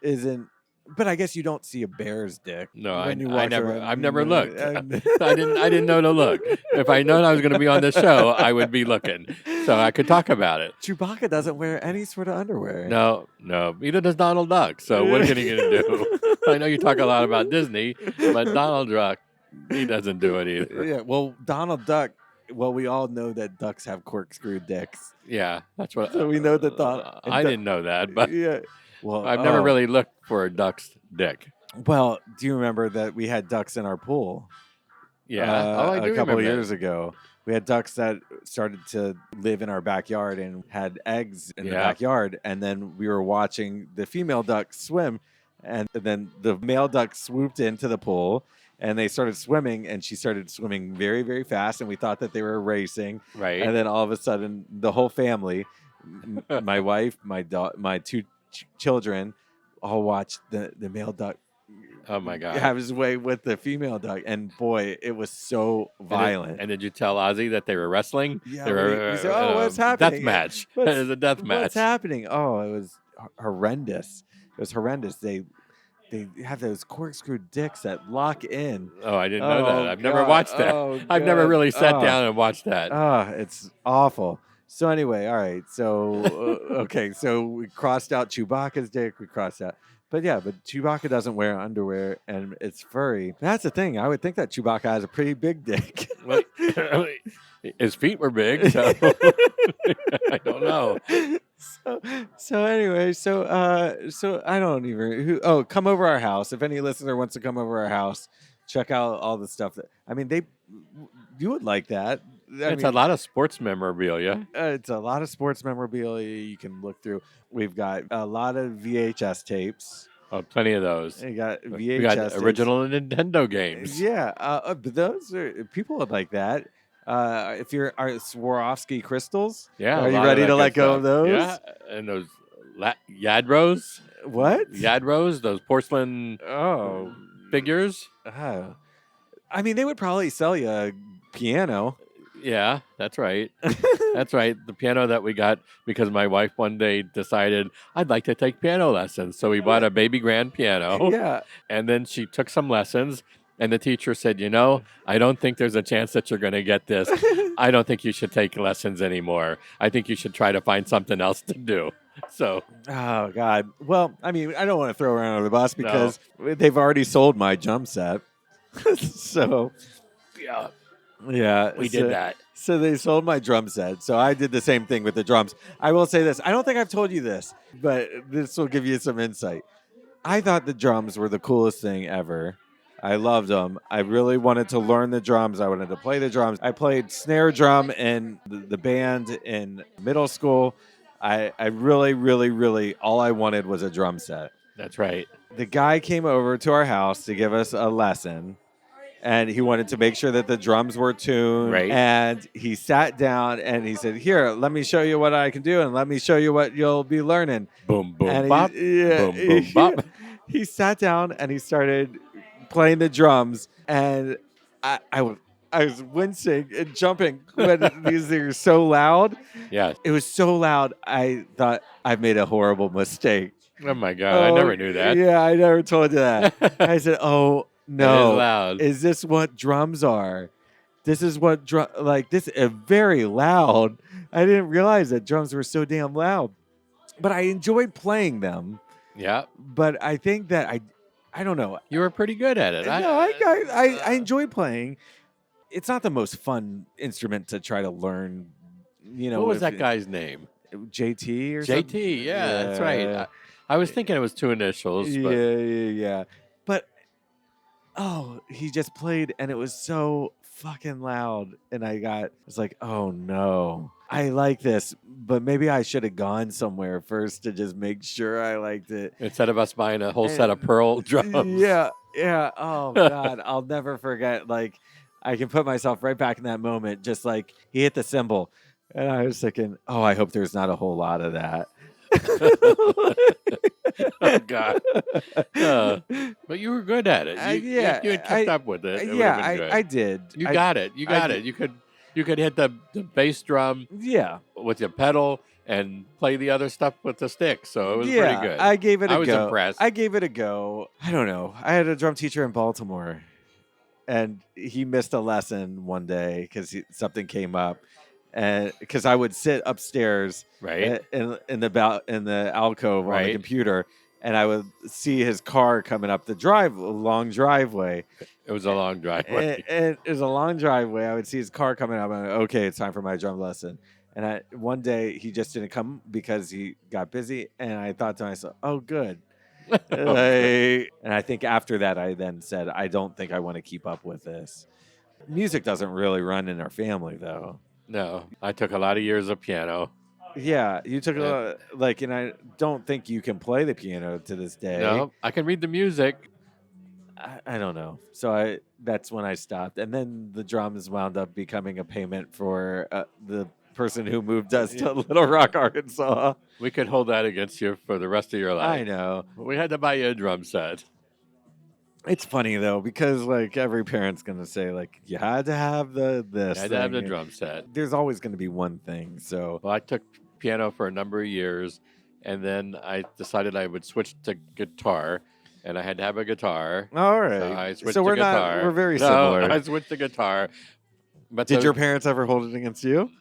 S2: isn't. But I guess you don't see a bear's dick.
S5: No,
S2: I've
S5: never looked. I didn't know to look. If I known I was going to be on this show, I would be looking, so I could talk about it.
S2: Chewbacca doesn't wear any sort of underwear.
S5: No. Neither does Donald Duck. So what are you going to do? I know you talk a lot about Disney, but Donald Duck, he doesn't do it either.
S2: Yeah. Well, Donald Duck. Well, we all know that ducks have corkscrew dicks.
S5: Yeah, that's what.
S2: So we know that
S5: I didn't know that, but
S2: yeah. Well,
S5: I've never really looked for a duck's dick.
S2: Well, do you remember that we had ducks in our pool?
S5: Yeah,
S2: I do a couple of years ago. We had ducks that started to live in our backyard and had eggs in the backyard. And then we were watching the female duck swim. And then the male duck swooped into the pool and they started swimming. And she started swimming very, very fast. And we thought that they were racing.
S5: Right.
S2: And then all of a sudden, the whole family, my wife, my two children, all watched the male duck.
S5: Oh my God!
S2: Have his way with the female duck, and boy, it was so violent.
S5: And did you tell Ozzy that they were wrestling?
S2: Yeah,
S5: they were,
S2: we said, "Oh, what's happening?"
S5: Death match. It was a death match.
S2: What's happening? Oh, it was horrendous. It was horrendous. They have those corkscrew dicks that lock in.
S5: Oh, I didn't know that. I've never watched that. I've never really sat down and watched that.
S2: It's awful. So anyway, all right. So okay, so we crossed out Chewbacca's dick. We crossed out. But Chewbacca doesn't wear underwear, and it's furry. That's the thing. I would think that Chewbacca has a pretty big dick.
S5: Well, his feet were big, so I don't know.
S2: So anyway, so I don't even. Come over our house. If any listener wants to come over our house, check out all the stuff you would like that.
S5: It's a lot of sports memorabilia.
S2: It's a lot of sports memorabilia you can look through. We've got a lot of VHS tapes.
S5: Oh, plenty of those.
S2: We got VHS.
S5: We got original Nintendo games.
S2: Yeah, but those are people would like that. If you're Swarovski crystals,
S5: Yeah,
S2: are you ready to let go of those?
S5: Yeah, and those Yadros.
S2: What?
S5: Yadros, those porcelain
S2: Oh.
S5: figures.
S2: Oh. I mean, they would probably sell you a piano.
S5: Yeah, that's right. That's right. The piano that we got because my wife one day decided I'd like to take piano lessons. So we bought a baby grand piano.
S2: Yeah.
S5: And then she took some lessons. And the teacher said, I don't think there's a chance that you're going to get this. I don't think you should take lessons anymore. I think you should try to find something else to do. So,
S2: Oh, God. Well, I mean, I don't want to throw around under the bus because they've already sold my drum set. So, yeah,
S5: we did that.
S2: So they sold my drum set. So I did the same thing with the drums. I will say this. I don't think I've told you this, but this will give you some insight. I thought the drums were the coolest thing ever. I loved them. I really wanted to learn the drums. I wanted to play the drums. I played snare drum in the band in middle school. I really, really, really, all I wanted was a drum set.
S5: That's right.
S2: The guy came over to our house to give us a lesson, and he wanted to make sure that the drums were tuned.
S5: Right.
S2: And he sat down and he said, "Here, let me show you what I can do, and let me show you what you'll be learning."
S5: Boom, boom,
S2: And
S5: bop. Boom, boom, bop.
S2: He sat down and he started playing the drums, and I was wincing and jumping when these are so loud.
S5: Yeah.
S2: It was so loud. I thought I made a horrible mistake.
S5: Oh, my God. I never knew that.
S2: Yeah, I never told you that. I said, "Oh, no.
S5: It is loud.
S2: Is this what drums are? This is what this is very loud." I didn't realize that drums were so damn loud. But I enjoyed playing them.
S5: Yeah.
S2: But I think that I don't know.
S5: You were pretty good at it.
S2: No, I enjoy playing. It's not the most fun instrument to try to learn.
S5: What was that guy's name?
S2: JT or something?
S5: JT, yeah, that's right. I was thinking it was two initials. But...
S2: Yeah. But, he just played, and it was so fucking loud. And I was like, oh, no. I like this, but maybe I should have gone somewhere first to just make sure I liked it.
S5: Instead of us buying a whole set of pearl drums.
S2: Yeah. Oh, God. I'll never forget. Like, I can put myself right back in that moment, just like he hit the cymbal. And I was thinking, oh, I hope there's not a whole lot of that.
S5: Oh, God. But you were good at it. You had kept up with it.
S2: I did.
S5: You got it. You got it. You could hit the bass drum with your pedal and play the other stuff with the stick. So it was pretty good.
S2: I gave it a go.
S5: I was impressed.
S2: I gave it a go. I don't know. I had a drum teacher in Baltimore, and he missed a lesson one day because something came up. And because I would sit upstairs in the alcove on the computer, and I would see his car coming up the long driveway.
S5: It was a long driveway.
S2: And it was a long driveway. I would see his car coming up. I'm like, okay, it's time for my drum lesson. And one day he just didn't come because he got busy. And I thought to myself, oh, good. And I think after that, I then said, I don't think I want to keep up with this. Music doesn't really run in our family, though.
S5: No, I took a lot of years of piano.
S2: Yeah, you took and I don't think you can play the piano to this day.
S5: No, I can read the music.
S2: I don't know. So that's when I stopped. And then the drums wound up becoming a payment for the person who moved us to Little Rock, Arkansas.
S5: We could hold that against you for the rest of your life.
S2: I know.
S5: We had to buy you a drum set.
S2: It's funny, though, because every parent's going to say, you had to have this.
S5: You had to have the drum set.
S2: There's always going to be one thing. So,
S5: well, I took piano for a number of years, and then I decided I would switch to guitar, and I had to have a guitar.
S2: All right.
S5: So I switched to guitar.
S2: We're very similar.
S5: I switched to guitar. But
S2: did your parents ever hold it against you?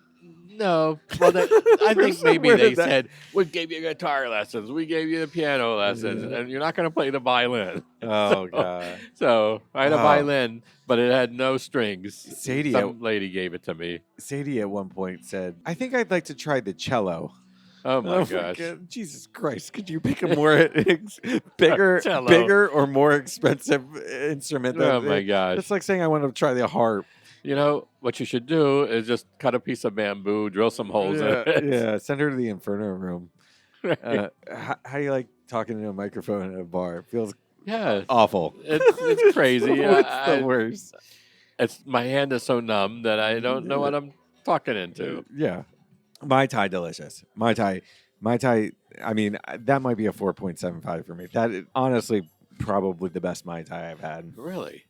S5: No. Well, I think maybe they said, we gave you guitar lessons. We gave you the piano lessons. And you're not going to play the violin.
S2: Oh, God.
S5: So I had a violin, but it had no strings.
S2: Sadie,
S5: some lady gave it to me.
S2: Sadie at one point said, I think I'd like to try the cello.
S5: Oh, my gosh.
S2: God. Jesus Christ. Could you pick a more bigger or more expensive instrument?
S5: Oh, my gosh.
S2: It's like saying I want to try the harp.
S5: You know, what you should do is just cut a piece of bamboo, drill some holes in it.
S2: Yeah, send her to the Inferno Room. Right. How do you like talking into a microphone at a bar? It feels awful.
S5: It's crazy.
S2: It's the worst.
S5: My hand is so numb that I don't know what I'm talking into.
S2: Yeah. Mai Tai delicious. Mai Tai Mai Tai, I mean, that might be a 4.75 for me. That is honestly probably the best Mai Tai I've had.
S5: Really?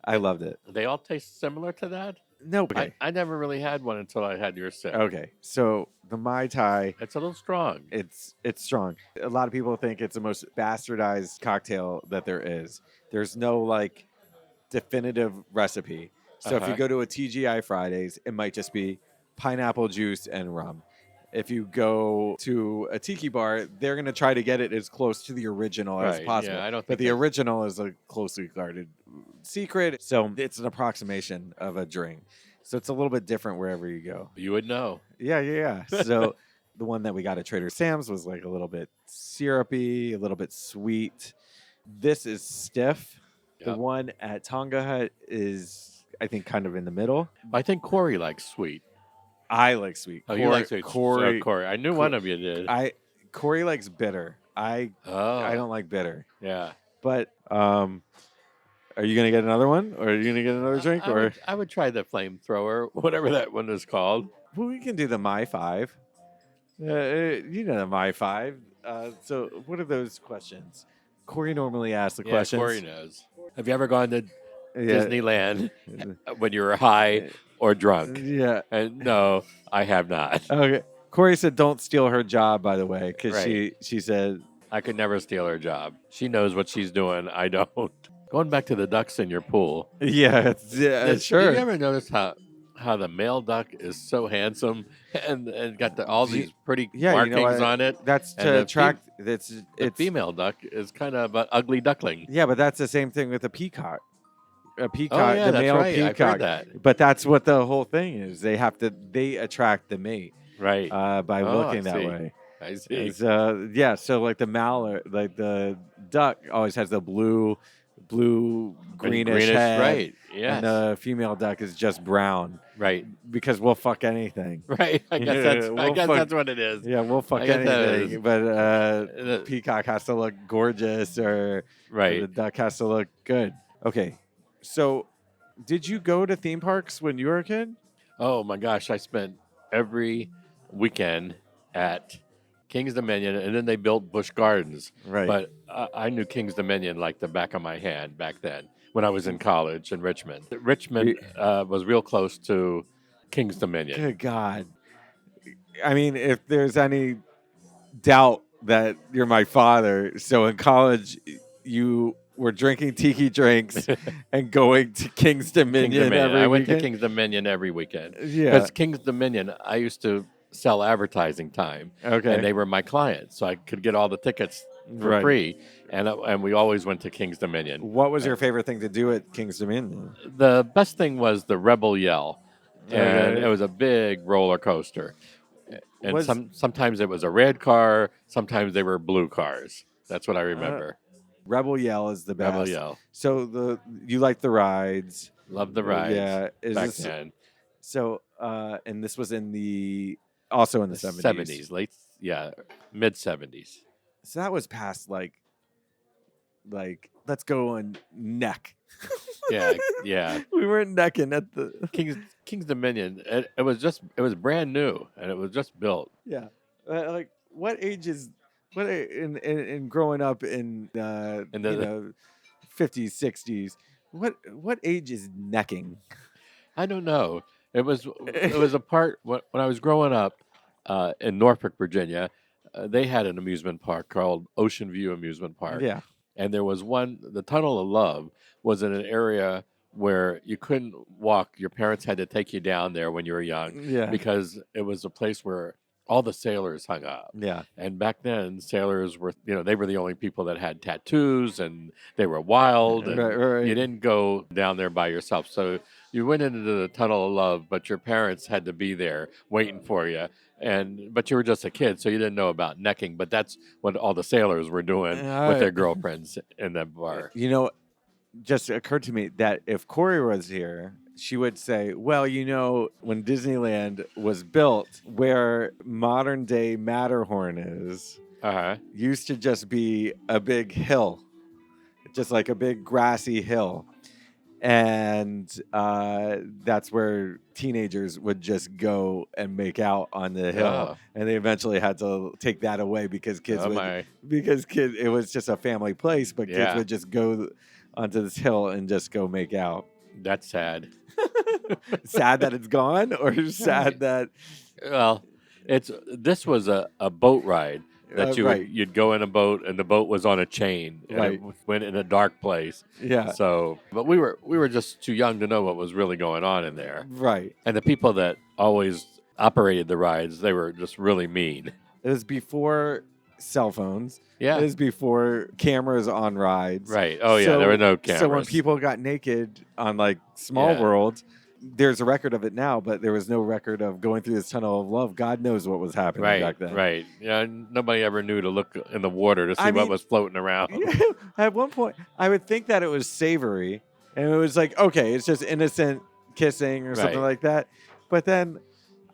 S2: I loved it.
S5: They all taste similar to that?
S2: Nope. Okay.
S5: I never really had one until I had your sip.
S2: Okay. So the Mai Tai,
S5: It's a little strong.
S2: it's strong. A lot of people think it's the most bastardized cocktail that there is. There's no like definitive recipe. So if you go to a TGI Fridays, it might just be pineapple juice and rum. If you go to a tiki bar, they're going to try to get it as close to the original as
S5: Right,
S2: possible.
S5: yeah, I don't
S2: but
S5: think
S2: the
S5: that-
S2: original is a closely guarded secret. So it's an approximation of a drink. So it's a little bit different wherever you go.
S5: You would know.
S2: Yeah. So the one that we got at Trader Sam's was like a little bit syrupy, a little bit sweet. This is stiff. The
S5: Yep.
S2: one at Tonga Hut is, I think, kind of in the middle.
S5: I think Corey likes sweet.
S2: I like sweet.
S5: Oh, you like sweet.
S2: Corey.
S5: Corey. I knew one of you did.
S2: Corey likes bitter. I don't like bitter.
S5: Yeah.
S2: But are you gonna get another one, or are you gonna get another drink, or
S5: I would try the flamethrower, whatever that one is called.
S2: well, we can do the Mai 5. You know the Mai 5. So what are those questions? Corey normally asks the questions.
S5: Corey knows. Have you ever gone to
S2: Yeah.
S5: Disneyland when you were high or drunk?
S2: Yeah.
S5: And no, I have not.
S2: Okay. Corey said, "Don't steal her job," by the way, because
S5: Right.
S2: she said,
S5: I could never steal her job. She knows what she's doing. I don't. Going back to the ducks in your pool.
S2: "Yeah, sure."
S5: Did you ever notice how the male duck is so handsome and got all these pretty markings on it?
S2: That's
S5: And
S2: to
S5: the
S2: attract.
S5: The
S2: It's
S5: female duck is kind of an ugly duckling.
S2: Yeah, but that's the same thing with a peacock. A peacock,
S5: yeah,
S2: the
S5: that's
S2: male
S5: right. I've
S2: peacock.
S5: heard that.
S2: But that's what the whole thing is. They attract the mate
S5: Right.
S2: by
S5: Oh,
S2: looking
S5: I
S2: that
S5: see.
S2: way.
S5: I see.
S2: It's, so like the mallard, like the duck always has the blue greenish head,
S5: right. Yes.
S2: and the female duck is just brown
S5: right.
S2: because we'll fuck anything.
S5: Right. I guess that's what it is.
S2: Yeah, we'll fuck
S5: I guess that
S2: anything.
S5: is.
S2: But peacock has to look gorgeous, or
S5: Right.
S2: the duck has to look good. Okay, so did you go to theme parks when you were a kid?
S5: Oh my gosh, I spent every weekend at King's Dominion, and then they built Busch Gardens.
S2: Right.
S5: But I knew King's Dominion like the back of my hand back then when I was in college in Richmond. Richmond was real close to King's Dominion.
S2: Good God. I mean, if there's any doubt that you're my father, so in college you were drinking tiki drinks and going to King's Dominion every
S5: I went
S2: weekend?
S5: to King's Dominion every weekend.
S2: Yeah.
S5: Because King's Dominion, I used to sell advertising time.
S2: Okay.
S5: And they were my clients, so I could get all the tickets for
S2: Right.
S5: free. And we always went to King's Dominion.
S2: What was your favorite thing to do at King's Dominion?
S5: The best thing was the Rebel Yell, and
S2: Okay.
S5: it was a big roller coaster. And
S2: Was-
S5: sometimes it was a red car, sometimes they were blue cars. That's what I remember.
S2: Rebel Yell is the best.
S5: Rebel Yell.
S2: So you like the rides?
S5: Loved the rides.
S2: Yeah. Is
S5: back
S2: this,
S5: then.
S2: so and this was also in the 70s.
S5: Mid 70s.
S2: So that was past like let's go on neck.
S5: Yeah.
S2: We weren't necking at the
S5: King's Dominion. It was brand new and it was just built.
S2: yeah. Like what age is in growing up in
S5: the
S2: 50s 60s? What age is necking?
S5: I don't know. It was a part when I was growing up in Norfolk, Virginia. They had an amusement park called Ocean View Amusement Park.
S2: Yeah.
S5: And there was one. The Tunnel of Love was in an area where you couldn't walk. Your parents had to take you down there when you were young.
S2: Yeah.
S5: Because it was a place where all the sailors hung out.
S2: Yeah.
S5: And back then, sailors were, they were the only people that had tattoos and they were wild. And
S2: Right.
S5: you didn't go down there by yourself. So you went into the Tunnel of Love, but your parents had to be there waiting for you. But you were just a kid, so you didn't know about necking. But that's what all the sailors were doing with their girlfriends in that bar.
S2: Just occurred to me that if Corey was here, she would say, well, when Disneyland was built, where modern day Matterhorn is, used to just be a big hill, just like a big grassy hill. and that's where teenagers would just go and make out on the hill,
S5: Oh.
S2: and they eventually had to take that away because kids
S5: Oh, my.
S2: it was just a family place, but kids
S5: Yeah.
S2: would just go onto this hill and just go make out.
S5: That's sad.
S2: Sad that it's gone, or sad that
S5: Well, this was a boat ride that
S2: right.
S5: you'd go in a boat, and the boat was on a chain, and
S2: Right.
S5: it went in a dark place.
S2: Yeah.
S5: So, but we were just too young to know what was really going on in there.
S2: Right.
S5: And the people that always operated the rides, they were just really mean.
S2: It was before cell phones.
S5: Yeah.
S2: It was before cameras on rides.
S5: Right. Oh, yeah. There were no cameras.
S2: So when people got naked on like Small
S5: Yeah.
S2: World, there's a record of it now, but there was no record of going through this tunnel of love. God knows what was happening back then.
S5: Right. Yeah. Nobody ever knew to look in the water to see
S2: I
S5: what
S2: mean-
S5: was floating around.
S2: At one point, I would think that it was savory, and it was like, okay, it's just innocent kissing or something
S5: Right.
S2: like that. But then,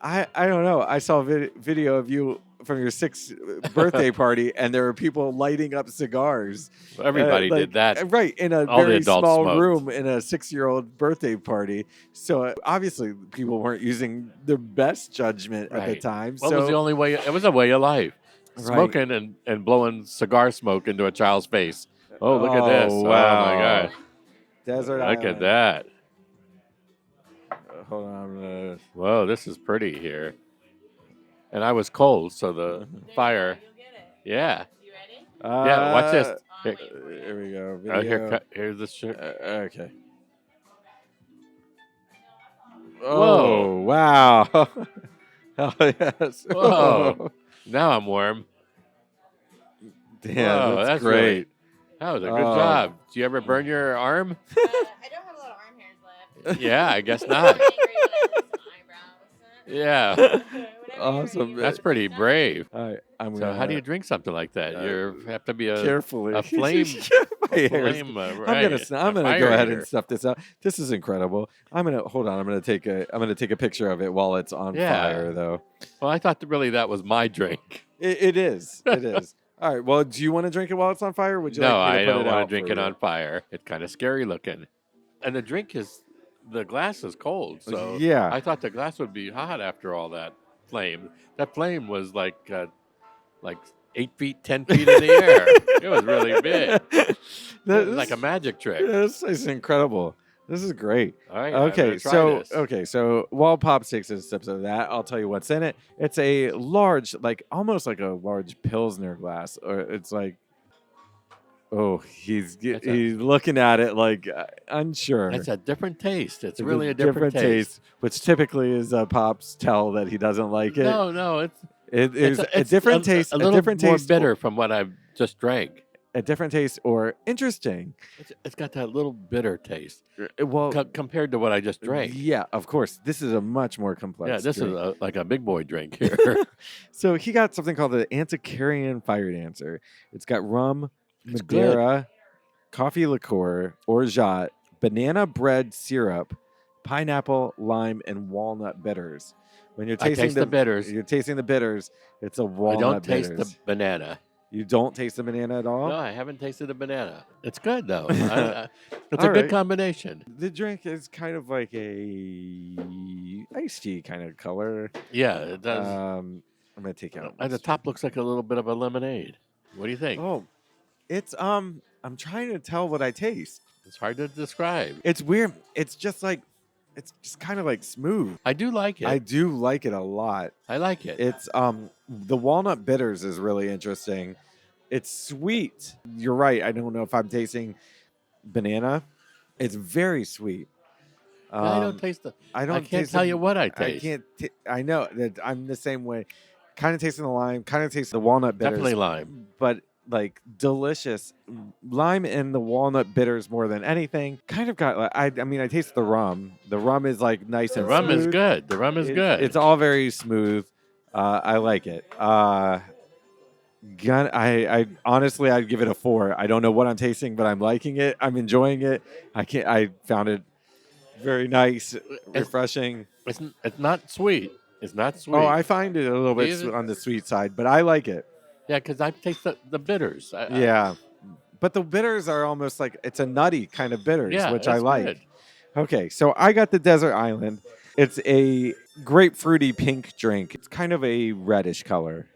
S2: I don't know. I saw a video of you from your 6th birthday party, and there were people lighting up cigars.
S5: Everybody
S2: Like,
S5: did that.
S2: right, in a
S5: All the
S2: very
S5: adults
S2: small
S5: smoked.
S2: room in a 6-year-old birthday party. So obviously, people weren't using their best judgment at the
S5: Right.
S2: time.
S5: What
S2: so
S5: was the only way? It was a way of life.
S2: Right.
S5: Smoking and blowing cigar smoke into a child's face. Oh, look at this.
S2: Oh,
S5: Oh,
S2: wow.
S5: my gosh.
S2: Desert
S5: Look at
S2: Island.
S5: that.
S2: Hold on, I'm gonna.
S5: Whoa, this is pretty here. And I was cold, so the fire. Yeah. Yeah, watch this.
S2: Here we go.
S5: Oh,
S2: Video.
S5: here's the shirt.
S2: Okay.
S5: Whoa.
S2: Oh, wow. Oh, yes.
S5: Whoa. Now I'm warm.
S2: Damn,
S5: Whoa,
S2: that's
S5: that's
S2: great.
S5: really- That was a good
S2: Oh.
S5: job. Do you ever burn your arm?
S6: I don't have a lot of arm hairs left.
S5: Yeah, I guess
S6: I'm
S5: not.
S6: angry when I lose some eyebrows.
S5: Yeah.
S6: Whatever
S2: Awesome.
S6: you're
S5: That's
S6: ready.
S5: pretty brave.
S2: All right, I'm
S5: So
S2: gonna.
S5: how do you drink something like that? You have to be a
S2: carefully
S5: a flame-
S2: My hair's-
S5: flame.
S2: I'm
S5: right,
S2: gonna
S5: a
S2: go
S5: fire
S2: ahead
S5: eater.
S2: and stuff this out. This is incredible. I'm gonna take a picture of it while it's on
S5: Yeah.
S2: fire though.
S5: Well, I thought that really that was my drink.
S2: It is. It is. All right. Well, do you want to drink it while it's on fire? Or would you
S5: No,
S2: like me
S5: I
S2: to put
S5: don't
S2: it
S5: want
S2: out
S5: to drink
S2: for
S5: it
S2: you?
S5: on fire. It's kind of scary looking. And the glass is cold. So
S2: Yeah.
S5: I thought the glass would be hot after all that flame. That flame was like 8 feet, 10 feet in the air. It was really big. It was like a magic trick.
S2: This is incredible. This is great.
S5: All right. I'm
S2: Okay,
S5: gonna try this.
S2: so while Pops takes a steps of that, I'll tell you what's in it. It's a large, like almost like a large Pilsner glass, or it's like, oh, he's looking at it like unsure.
S5: It's a different taste. It's
S2: It's
S5: really a different taste.
S2: which typically is Pop's tell that he doesn't like it.
S5: No,
S2: It is a
S5: it's
S2: different taste,
S5: A little
S2: different
S5: more
S2: taste,
S5: bitter from what I've just drank.
S2: a different taste, or interesting.
S5: It's got that little bitter taste
S2: Well,
S5: compared to what I just drank.
S2: yeah, of course. This is a much more complex.
S5: Yeah, this
S2: drink.
S5: is like a big boy drink here.
S2: So he got something called the Antiquarian Fire Dancer. It's got rum,
S5: It's good.
S2: Madeira, coffee liqueur, orgeat, banana bread syrup, pineapple, lime, and walnut bitters. When you're
S5: I
S2: tasting
S5: taste the bitters.
S2: you're tasting the bitters. It's a
S5: I
S2: walnut
S5: don't taste
S2: bitters.
S5: the banana.
S2: You don't taste the banana at all.
S5: No, I haven't tasted the banana. It's good though. It's
S2: All
S5: a good
S2: right.
S5: combination.
S2: The drink is kind of like a iced tea kind of color.
S5: Yeah, it does.
S2: I'm gonna take out.
S5: And the top looks like a little bit of a lemonade. What do you think?
S2: Oh, it's I'm trying to tell what I taste.
S5: It's hard to describe.
S2: It's weird. It's just kind of like smooth.
S5: I do like it.
S2: I do like it a lot.
S5: I like it.
S2: It's the walnut bitters is really interesting. It's sweet. You're right. I don't know if I'm tasting banana. It's very sweet.
S5: I don't taste the.
S2: I don't.
S5: I can't
S2: taste
S5: tell
S2: the-
S5: you what I
S2: I
S5: taste.
S2: can't. I know that I'm the same way. Kind of tasting the lime. Kind of tasting the walnut bitters.
S5: Definitely lime.
S2: But like delicious lime and the walnut bitters more than anything. Kind of got. I mean, I taste the rum. The rum is like nice
S5: The
S2: and
S5: rum is
S2: smooth.
S5: good. The rum is good.
S2: It's all very smooth. I like it. I honestly, I'd give it a 4. I don't know what I'm tasting, but I'm liking it. I'm enjoying it. I found it very nice, refreshing.
S5: It's not sweet. It's not sweet.
S2: Oh, I find it a little bit
S5: Is it?
S2: on the sweet side, but I like it.
S5: Yeah, because I taste the bitters.
S2: Yeah, but the bitters are almost like it's a nutty kind of bitters,
S5: Yeah,
S2: which I
S5: it's
S2: like.
S5: good.
S2: Okay, so I got the Desert Island. It's a grapefruity pink drink. It's kind of a reddish color.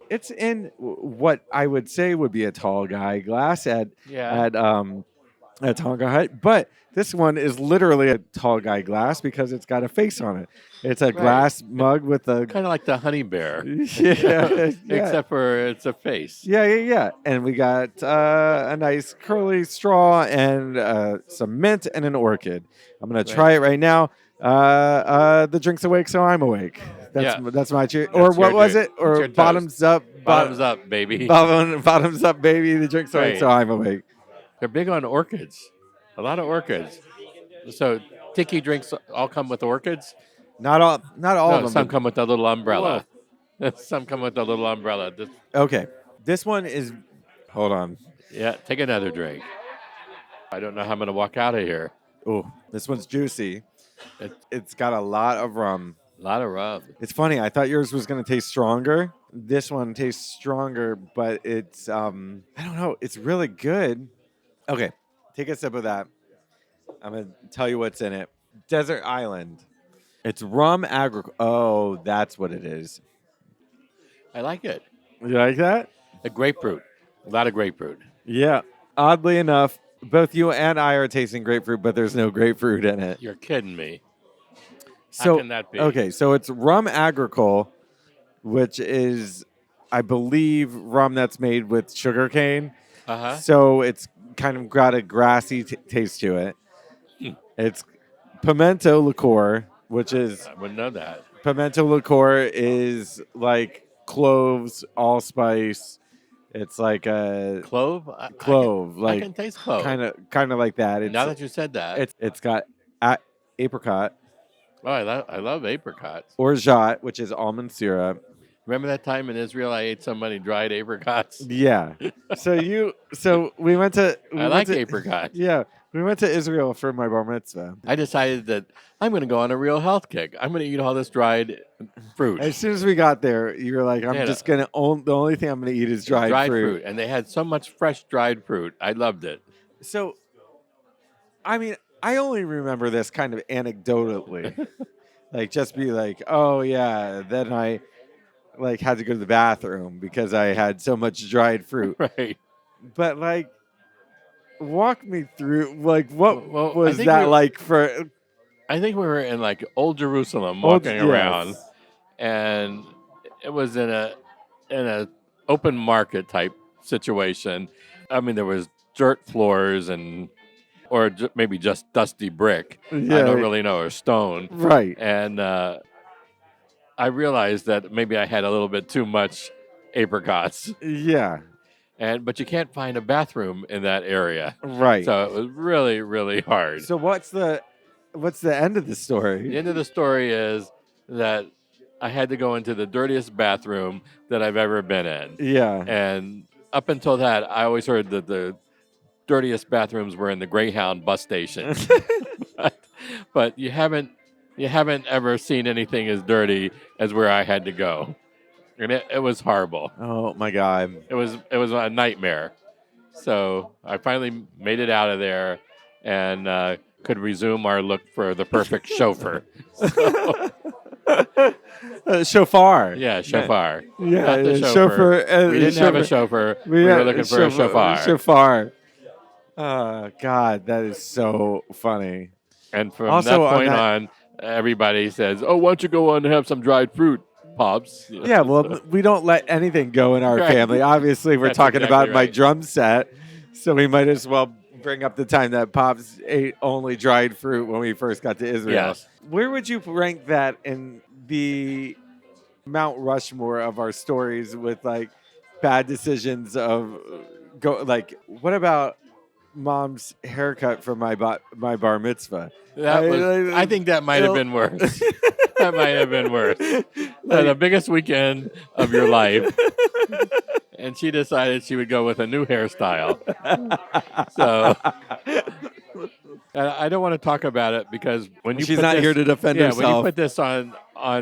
S2: It's in what I would say would be a tall guy glass at Tonga Hut, but this one is literally a tall guy glass because it's got a face on it. It's a glass mug with a
S5: Kind of like the honey bear,
S2: yeah.
S5: except for it's a face.
S2: Yeah. And we got a nice curly straw and some mint and an orchid. I'm gonna try it right now. The drink's awake, so I'm awake. That's my cheer. Or what was it? Or bottoms up.
S5: Bottoms up, baby.
S2: Bottoms up, baby. The drink's awake, so I'm awake.
S5: They're big on orchids. A lot of orchids. So tiki drinks all come with orchids?
S2: Not all of them.
S5: Some come with a little umbrella. Some come with a little umbrella.
S2: Okay. This one is... Hold on.
S5: Yeah, take another drink. I don't know how I'm going to walk out of here.
S2: Oh, this one's juicy. It's got a lot of rum.
S5: A lot of rum.
S2: It's funny. I thought yours was going to taste stronger. This one tastes stronger, but it's... I don't know. It's really good. Okay. Take a sip of that. I'm going to tell you what's in it. Desert Island. It's rum agricole. Oh, that's what it is.
S5: I like it.
S2: You like that?
S5: The grapefruit. A lot of grapefruit.
S2: Yeah. Oddly enough, both you and I are tasting grapefruit, but there's no grapefruit in it.
S5: You're kidding me.
S2: So,
S5: how can that be?
S2: Okay, so it's rum agricole, which is, I believe, rum that's made with sugarcane.
S5: Uh-huh.
S2: So it's kind of got a grassy taste to it. It's pimento liqueur, which is...
S5: I wouldn't know that.
S2: Pimento liqueur is like cloves, allspice. It's like a...
S5: Clove?
S2: I
S5: can taste clove.
S2: Kind of like that.
S5: Now that you said that.
S2: It's got apricot.
S5: Oh, I love apricots.
S2: Orgeat, which is almond syrup.
S5: Remember that time in Israel I ate so many dried apricots?
S2: Yeah. So we went to...
S5: I like apricots.
S2: Yeah. We went to Israel for my bar mitzvah.
S5: I decided that I'm going to go on a real health kick. I'm going to eat all this dried fruit.
S2: As soon as we got there, you were like, just going to own... The only thing I'm going to eat is dried fruit.
S5: And they had so much fresh dried fruit. I loved it.
S2: So, I mean, I only remember this kind of anecdotally. Like, just be like, oh, yeah, then I... like had to go to the bathroom because I had so much dried fruit.
S5: Right.
S2: But like, walk me through, like, what was that like for...
S5: I think we were in like Old Jerusalem walking around, and it was in a open market type situation. I mean, there was dirt floors or maybe just dusty brick.
S2: Yeah,
S5: I don't really know, or stone.
S2: Right.
S5: And I realized that maybe I had a little bit too much apricots.
S2: Yeah.
S5: But you can't find a bathroom in that area.
S2: Right.
S5: So it was really, really hard.
S2: So what's the end of the story?
S5: The end of the story is that I had to go into the dirtiest bathroom that I've ever been in.
S2: Yeah.
S5: And up until that, I always heard that the dirtiest bathrooms were in the Greyhound bus station. but you haven't ever seen anything as dirty as where I had to go. And it was horrible.
S2: Oh my God.
S5: It was a nightmare. So I finally made it out of there and could resume our look for the perfect chauffeur.
S2: Chauffeur.
S5: Yeah, chauffeur.
S2: Yeah,
S5: not the
S2: chauffeur.
S5: We didn't have a chauffeur. We were looking for a chauffeur.
S2: Chauffeur. Oh, God, that is so funny.
S5: And from that point on, everybody says, "Oh, why don't you go on and have some dried fruit, Pops?" You know,
S2: yeah, well, we don't let anything go in our family. Obviously, we're talking about my drum set, so we might as well bring up the time that Pops ate only dried fruit when we first got to Israel.
S5: Yes.
S2: Where would you rank that in the Mount Rushmore of our stories with like bad decisions of what about Mom's haircut for my bar mitzvah?
S5: I think that might have been worse. That might have been worse. The biggest weekend of your life. And she decided she would go with a new hairstyle. So I don't want to talk about it because when you
S2: she's not here to defend herself.
S5: When you put this on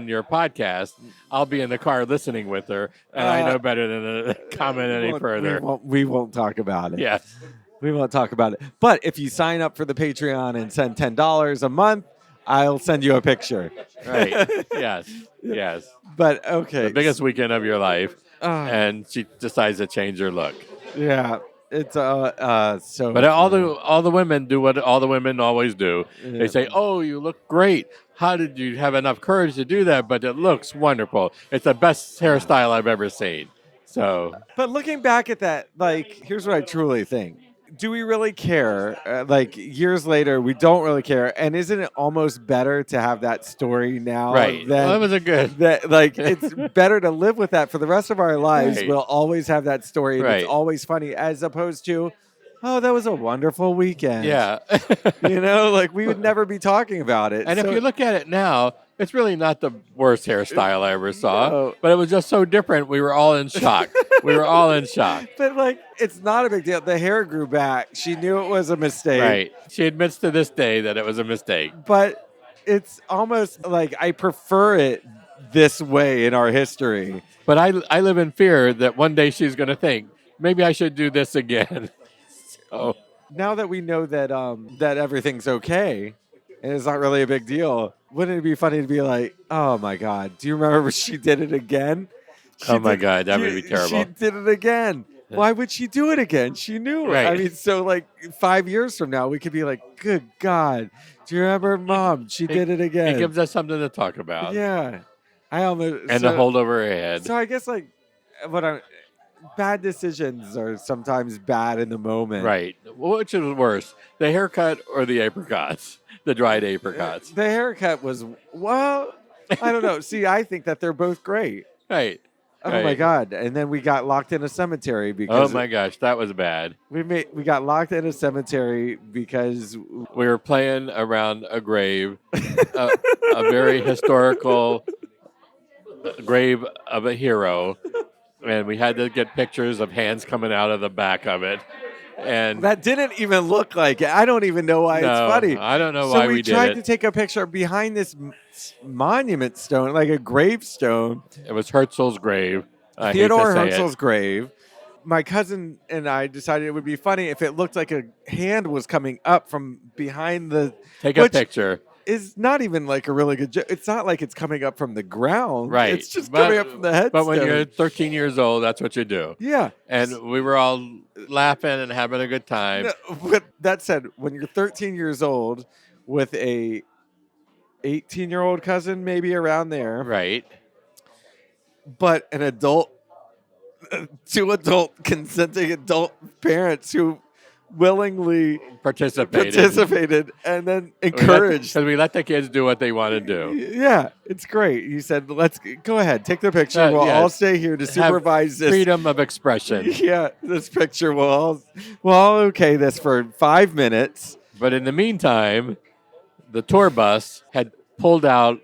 S5: your podcast, I'll be in the car listening with her, and I know better than to comment any further.
S2: We won't talk about it.
S5: Yes.
S2: We won't talk about it. But if you sign up for the Patreon and send $10 a month, I'll send you a picture.
S5: Right. Yes. Yes.
S2: But okay.
S5: The biggest weekend of your life,
S2: Ah.
S5: and she decides to change her look.
S2: Yeah. It's so.
S5: But all the women do what all the women always do.
S2: Yeah.
S5: They say, "Oh, you look great. How did you have enough courage to do that? But it looks wonderful. It's the best hairstyle I've ever seen." So,
S2: But looking back at that, like, here's what I truly think. Do we really care? Like, years later, we don't really care. And isn't it almost better to have that story now?
S5: right.
S2: Than,
S5: Well, that was a good.
S2: that, like, it's better to live with that for the rest of our lives.
S5: Right.
S2: We'll always have that story. And
S5: Right.
S2: it's always funny, as opposed to, oh, that was a wonderful weekend.
S5: Yeah.
S2: You know, like, we would never be talking about it.
S5: And
S2: So-
S5: if you look at it now, it's really not the worst hairstyle I ever saw.
S2: No.
S5: But it was just so different. We were all in shock. We were all in shock.
S2: But, like, it's not a big deal. The hair grew back. She knew it was a mistake.
S5: Right. She admits to this day that it was a mistake.
S2: But it's almost like I prefer it this way in our history.
S5: But I live in fear that one day she's going to think, maybe I should do this again. So,
S2: Now that we know that that everything's okay and it's not really a big deal, wouldn't it be funny to be like, oh my God, do you remember when she did it again?
S5: oh my God, that would be terrible.
S2: She did it again. Why would she do it again? She knew it.
S5: Right.
S2: I mean, so like 5 years from now, we could be like, good God, do you remember Mom? She did it again.
S5: It gives us something to talk about.
S2: Yeah. I almost
S5: And to hold over her head.
S2: So I guess like bad decisions are sometimes bad in the moment.
S5: Right. Which is worse, the haircut or the apricots? The dried apricots.
S2: The haircut was, well, I don't know. See, I think that they're both great.
S5: Right.
S2: Oh my
S5: Right.
S2: God! And then we got locked in a cemetery
S5: Oh
S2: because
S5: my gosh, that was bad.
S2: we got locked in a cemetery because
S5: We were playing around a grave, a very historical grave of a hero, and we had to get pictures of hands coming out of the back of it. And
S2: that didn't even look like it. I don't even know why
S5: no,
S2: it's funny.
S5: I don't know
S2: So
S5: why
S2: we
S5: we did
S2: tried
S5: it.
S2: to take a picture behind this monument stone, like a gravestone.
S5: It was Herzl's grave. I hate
S2: Theodore
S5: to say
S2: Herzl's grave. My cousin and I decided it would be funny if it looked like a hand was coming up from behind the.
S5: Take a
S2: which
S5: picture.
S2: Is not even like a really good joke. It's not like it's coming up from the ground.
S5: Right.
S2: It's just
S5: But-
S2: coming up from the headstone.
S5: But when you're 13 years old, that's what you do.
S2: yeah.
S5: And we were all laughing and having a good time.
S2: No, but that said, when you're 13 years old with a 18-year-old cousin, maybe around there,
S5: Right.
S2: but an adult, two adult consenting adult parents who willingly participated and then encouraged.
S5: Because we let the kids do what they want to do.
S2: Yeah, it's great. You said, "Let's go ahead, take the picture. We'll
S5: yes.
S2: all stay here to
S5: Have
S2: supervise this."
S5: Freedom of expression.
S2: Yeah, this picture. We'll all okay this for 5 minutes.
S5: But in the meantime, the tour bus had pulled out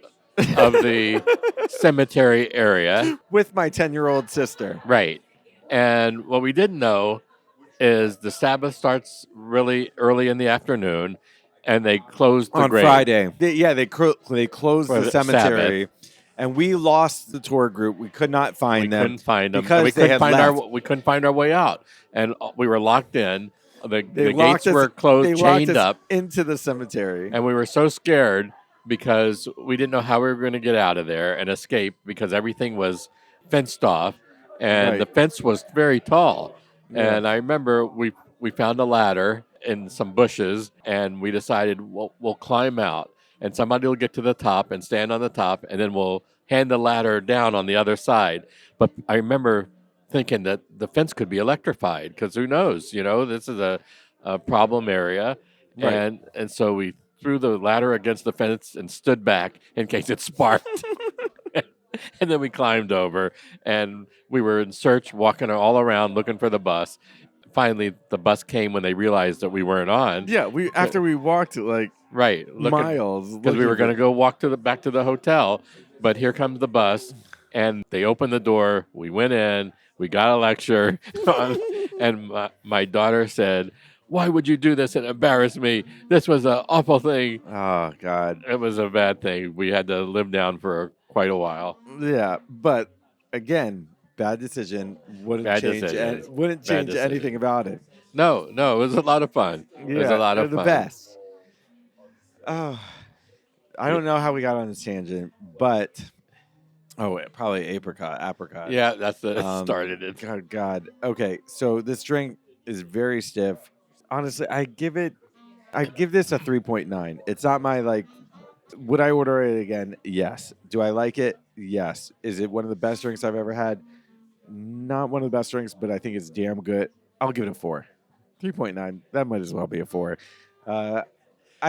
S5: of the cemetery area.
S2: With my 10-year-old sister.
S5: Right. And what we didn't know is the Sabbath starts really early in the afternoon, and they closed the
S2: On
S5: grave.
S2: Friday. They closed
S5: For
S2: the
S5: the
S2: cemetery, and we lost the tour group. We could not find
S5: We
S2: them.
S5: couldn't find them.
S2: because
S5: And we
S2: they
S5: couldn't
S2: had
S5: find
S2: left.
S5: we couldn't find our way out, and we were locked in. The
S2: locked
S5: gates
S2: us-
S5: were closed,
S2: they locked
S5: chained
S2: us
S5: up,
S2: into the cemetery.
S5: and we were so scared because we didn't know how we were going to get out of there and escape because everything was fenced off, and
S2: Right.
S5: the fence was very tall.
S2: Yeah.
S5: And I remember we found a ladder in some bushes, and we decided we'll climb out, and somebody will get to the top and stand on the top, and then we'll hand the ladder down on the other side. But I remember thinking that the fence could be electrified because who knows? This is a problem area,
S2: Right.
S5: and so we threw the ladder against the fence and stood back in case it sparked. And then we climbed over, and we were in search, walking all around looking for the bus. Finally, the bus came when they realized that we weren't on.
S2: Yeah, after we walked like
S5: Right,
S2: miles
S5: because we were going to go walk back to the hotel. But here comes the bus, and they opened the door. We went in. We got a lecture, and my daughter said, "Why would you do this and embarrass me? This was an awful thing."
S2: Oh God.
S5: It was a bad thing. We had to live down for quite a while.
S2: Yeah, but again, bad decision. Wouldn't
S5: Bad
S2: change.
S5: decision.
S2: Wouldn't
S5: Bad
S2: change anything
S5: decision.
S2: about it.
S5: No, it was a lot of fun. It was a lot
S2: they're
S5: of
S2: the
S5: fun.
S2: best. Oh, I don't know how we got on this tangent, but probably apricot.
S5: Yeah, that's the started it.
S2: God. Okay, so this drink is very stiff. Honestly, I give this a 3.9. It's not my like. Would I order it again? Yes. Do I like it? Yes. Is it one of the best drinks I've ever had? Not one of the best drinks, but I think it's damn good. I'll give it a 4. 3.9. That might as well be a 4. I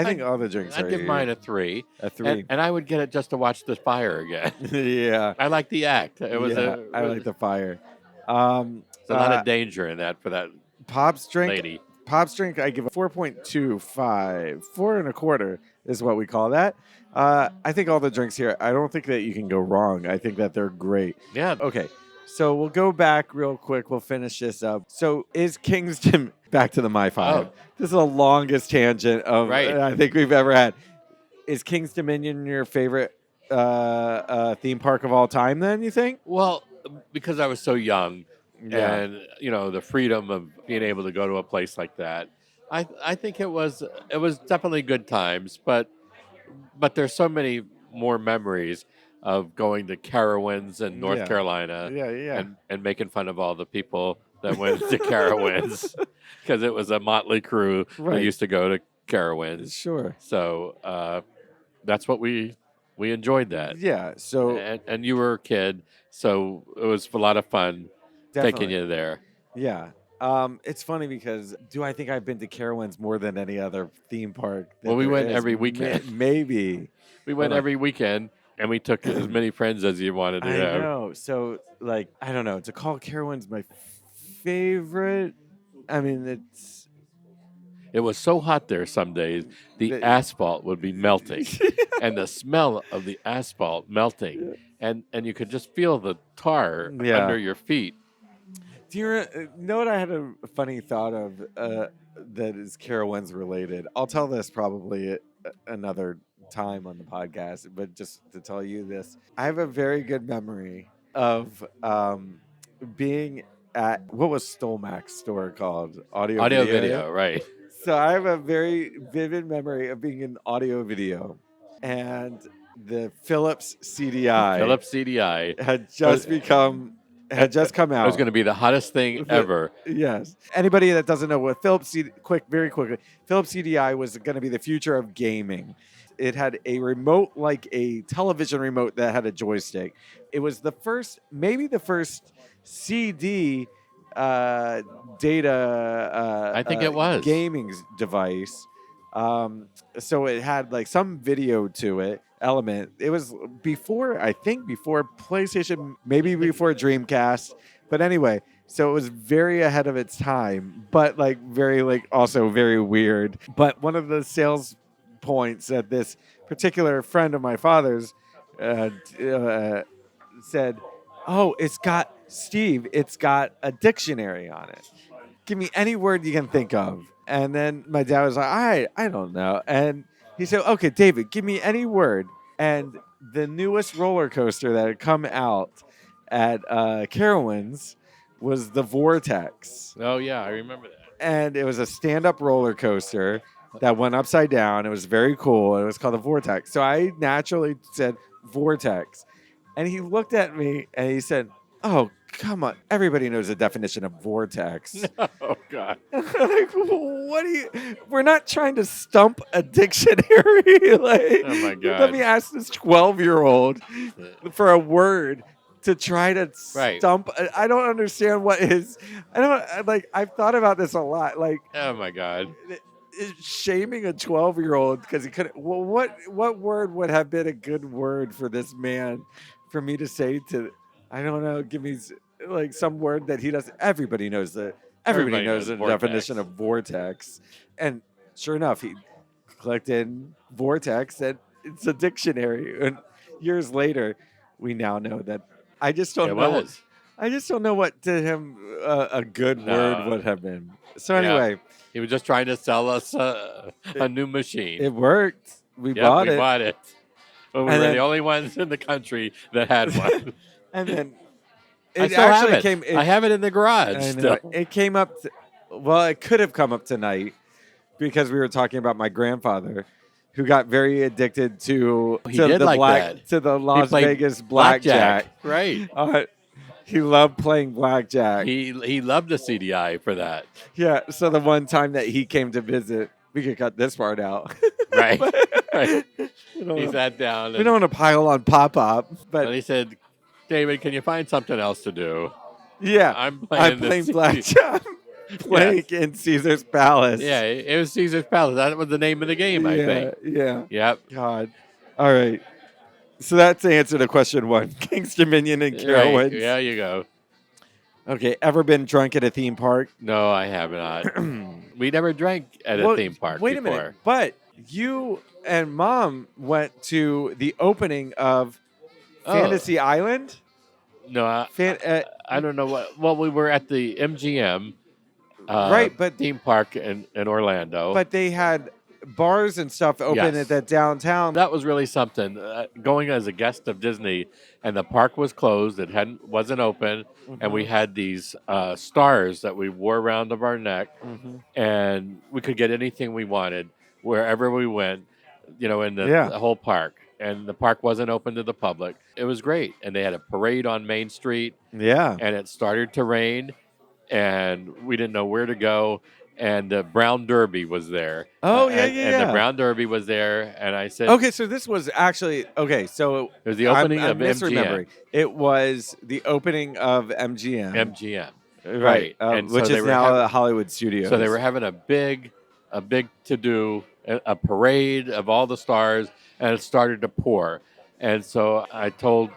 S2: think all the drinks
S5: I'd
S2: are
S5: give mine a 3.
S2: a 3.
S5: And I would get it just to watch the fire again.
S2: Yeah.
S5: I like the act. I
S2: like the fire.
S5: There's a lot of danger in that for that
S2: Pop's drink.
S5: lady.
S2: Pop's drink, I give a 4.25. 4.25 is what we call that. I think all the drinks here, I don't think that you can go wrong. I think that they're great.
S5: Yeah.
S2: Okay, so we'll go back real quick. We'll finish this up. So is Kingston back to the My Five?
S5: Oh.
S2: This is the longest tangent of
S5: Right.
S2: I think we've ever had. Is King's Dominion your favorite theme park of all time? Then you think?
S5: Well, because I was so young,
S2: Yeah.
S5: and the freedom of being able to go to a place like that, I think it was definitely good times, but there's so many more memories of going to Carowinds in North
S2: Yeah.
S5: Carolina,
S2: Yeah.
S5: and making fun of all the people that went to Carowinds because it was a motley crew
S2: Right.
S5: that used to go to Carowinds.
S2: Sure.
S5: So that's what we enjoyed that.
S2: Yeah. So
S5: And you were a kid, so it was a lot of fun taking you there.
S2: Yeah. It's funny because do I think I've been to Carowinds more than any other theme park? that
S5: Well, we
S2: there
S5: went
S2: is?
S5: every weekend.
S2: Maybe.
S5: We went
S2: Hold on.
S5: every weekend, and we took as many friends as you wanted to
S2: I
S5: have.
S2: know. So, like, I don't know. To call Carowinds my favorite, I mean,
S5: It was so hot there some days, the asphalt would be melting, and the smell of the asphalt melting, and you could just feel the tar under your feet.
S2: Do you know what I had a funny thought of that is Carowinds related? I'll tell this probably another time on the podcast, but just to tell you this, I have a very good memory of being at what was Stolmac's store called? Audio
S5: Video, right.
S2: So I have a very vivid memory of being in audio video, and the Philips CDI.
S5: Philips CDI
S2: had just come out.
S5: It was going to be the hottest thing ever.
S2: Yes. Anybody that doesn't know what very quickly, Philips CDI was going to be the future of gaming. It had a remote, like a television remote that had a joystick. It was maybe the first CD data.
S5: I think it was
S2: gaming device. So it had like some video to it element. It was before PlayStation, maybe before Dreamcast. But anyway, so it was very ahead of its time, but like very also very weird. But one of the sales points that this particular friend of my father's said, "Oh, it's got a dictionary on it. Give me any word you can think of." And then my dad was like, I don't know. And he said, "Okay, David, give me any word." And the newest roller coaster that had come out at Carowinds was the Vortex.
S5: Oh, yeah, I remember that.
S2: And it was a stand-up roller coaster that went upside down. It was very cool. It was called the Vortex. So I naturally said Vortex. And he looked at me and he said, "Oh, come on. Everybody knows the definition of vortex."
S5: Oh, God.
S2: Like, we're not trying to stump a dictionary. Like,
S5: oh, my God.
S2: Let me ask this 12-year-old for a word to try to stump. I don't understand what is. I've thought about this a lot. Like,
S5: oh, my God.
S2: Shaming a 12-year-old because he couldn't. Well, what word would have been a good word for this man for me to say to? I don't know. Give me like some word that he doesn't. Everybody knows the definition of vortex, and sure enough, he clicked in vortex, and it's a dictionary. And years later, we now know that. I just don't know. I just don't know what to him a good word would have been. So anyway,
S5: he was just trying to sell us a new machine.
S2: It worked. We bought it.
S5: But we were the only ones in the country that had one.
S2: And then
S5: I have it in the garage.
S2: It came up Well, it could have come up tonight because we were talking about my grandfather, who got very addicted to
S5: He did
S2: the
S5: like that.
S2: to the Las
S5: played
S2: Vegas blackjack.
S5: Right.
S2: He loved playing blackjack.
S5: He loved the CDI for that.
S2: Yeah. So the one time that he came to visit, we could cut this part out.
S5: Right. Right.
S2: We don't
S5: He
S2: wanna-
S5: sat down
S2: we don't want to pile on Pop-Up,
S5: and
S2: but
S5: he said, "David, can you find something else to do?
S2: yeah,
S5: I'm
S2: I'm
S5: playing the
S2: playing
S5: CD."
S2: blackjack. Playing in Caesar's Palace.
S5: Yeah, it was Caesar's Palace. That was the name of the game, I think.
S2: Yeah.
S5: Yep.
S2: God. All right. So that's the answer to question 1. King's Dominion and Carowinds.
S5: Right. Yeah, you go.
S2: Okay. Ever been drunk at a theme park?
S5: No, I have not. We never drank at a
S2: Well,
S5: theme park
S2: Wait
S5: before.
S2: a minute. But you and Mom went to the opening of Fantasy Island?
S5: No, I don't know what. Well, we were at the MGM
S2: right, but
S5: theme park in Orlando.
S2: But they had bars and stuff open
S5: Yes.
S2: at that downtown.
S5: That was really something. Going as a guest of Disney, and the park was closed. It wasn't open, and we had these stars that we wore around of our neck, and we could get anything we wanted wherever we went. In the whole park, and the park wasn't open to the public. It was great, and they had a parade on Main Street.
S2: Yeah,
S5: and it started to rain, and we didn't know where to go. And the Brown Derby was there.
S2: Oh,
S5: And the Brown Derby was there, and I said,
S2: okay, so this was actually so
S5: it was the opening
S2: I'm
S5: of
S2: misremembering. It was the opening of MGM.
S5: MGM,
S2: Right,
S5: And
S2: which
S5: so they
S2: is
S5: were
S2: now
S5: having-
S2: the Hollywood Studios.
S5: So they were having a big to do, a parade of all the stars, and it started to pour. And so I told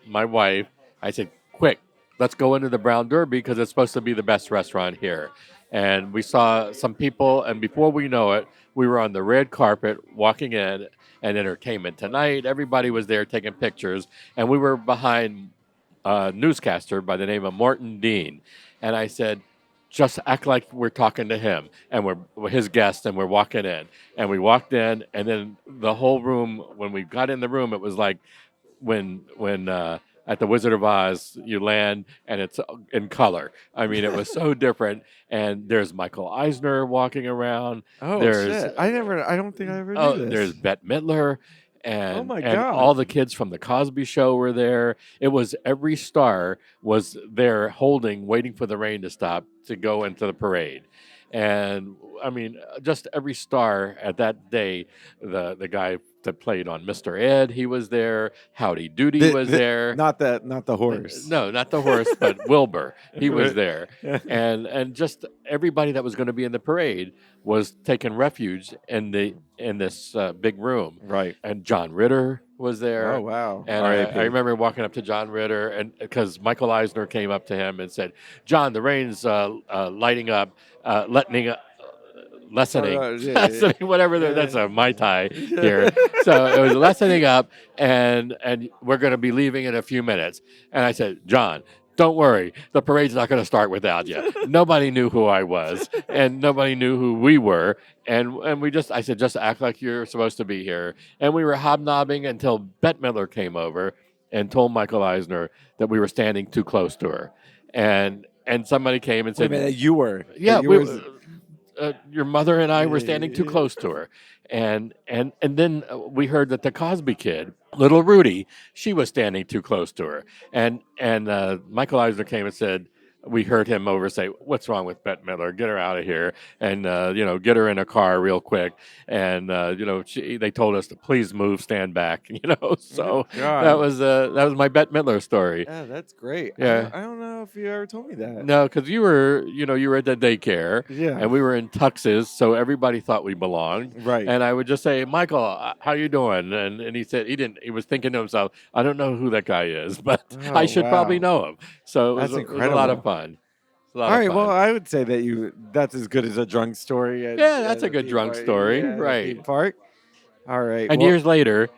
S5: my wife, I said, quick, let's go into the Brown Derby because it's supposed to be the best restaurant here. And we saw some people, and before we know it, we were on the red carpet walking in, and Entertainment Tonight. Everybody was there taking pictures, and we were behind a newscaster by the name of Morton Dean. And I said, just act like we're talking to him, and we're his guest, and we're walking in. And we walked in, and then the whole room, when we got in the room, it was like when at the Wizard of Oz, you land and it's in color. I mean, it was so different. And there's Michael Eisner walking around.
S2: Oh,
S5: there's,
S2: shit. I don't think I ever knew this.
S5: There's Bette Midler.
S2: Oh my
S5: And
S2: God.
S5: all the kids from the Cosby Show were there. It was every star was there waiting for the rain to stop to go into the parade. And I mean, just every star at that day, the guy that played on Mr. Ed, he was there. Howdy Doody was there.
S2: Not the horse.
S5: No, not the horse, but Wilbur. He was
S2: Right.
S5: there. And just everybody that was going to be in the parade was taking refuge in this big room.
S2: Right.
S5: And John Ritter was there.
S2: Oh, wow.
S5: And I remember walking up to John Ritter, and because Michael Eisner came up to him and said, "John, the rain's lighting up, lessening, lessening, whatever. That's a Mai Tai here." So it was lessening up, and we're going to be leaving in a few minutes. And I said, "John, don't worry, the parade's not going to start without you." Nobody knew who I was, and nobody knew who we were. And I said, just act like you're supposed to be here. And we were hobnobbing until Bette Midler came over and told Michael Eisner that we were standing too close to her. And somebody came and said,
S2: Wait a minute, you were.
S5: "Yeah,
S2: You were-
S5: your mother and I were standing too close to her." And then we heard that the Cosby kid, little Rudy, she was standing too close to her. And Michael Eisner came and said, we heard him over say, "What's wrong with Bette Midler? Get her out of here, and get her in a car real quick." And they told us to please move, stand back. So
S2: God.
S5: that was my Bette Midler story.
S2: Yeah, that's great.
S5: Yeah.
S2: I don't know if you ever told me that.
S5: No, because you were at the daycare,
S2: Yeah.
S5: and we were in tuxes, so everybody thought we belonged.
S2: Right.
S5: And I would just say, "Michael, how you doing?" And he said he was thinking to himself, "I don't know who that guy is, but I should
S2: wow.
S5: probably know him." So
S2: That's
S5: it was a lot
S2: incredible.
S5: of fun. It's a lot
S2: All
S5: of
S2: right.
S5: fun.
S2: Well, I would say that's as good as a drunk story.
S5: Yeah, that's a good drunk story, right.
S2: Park. All right.
S5: And
S2: well,
S5: years later,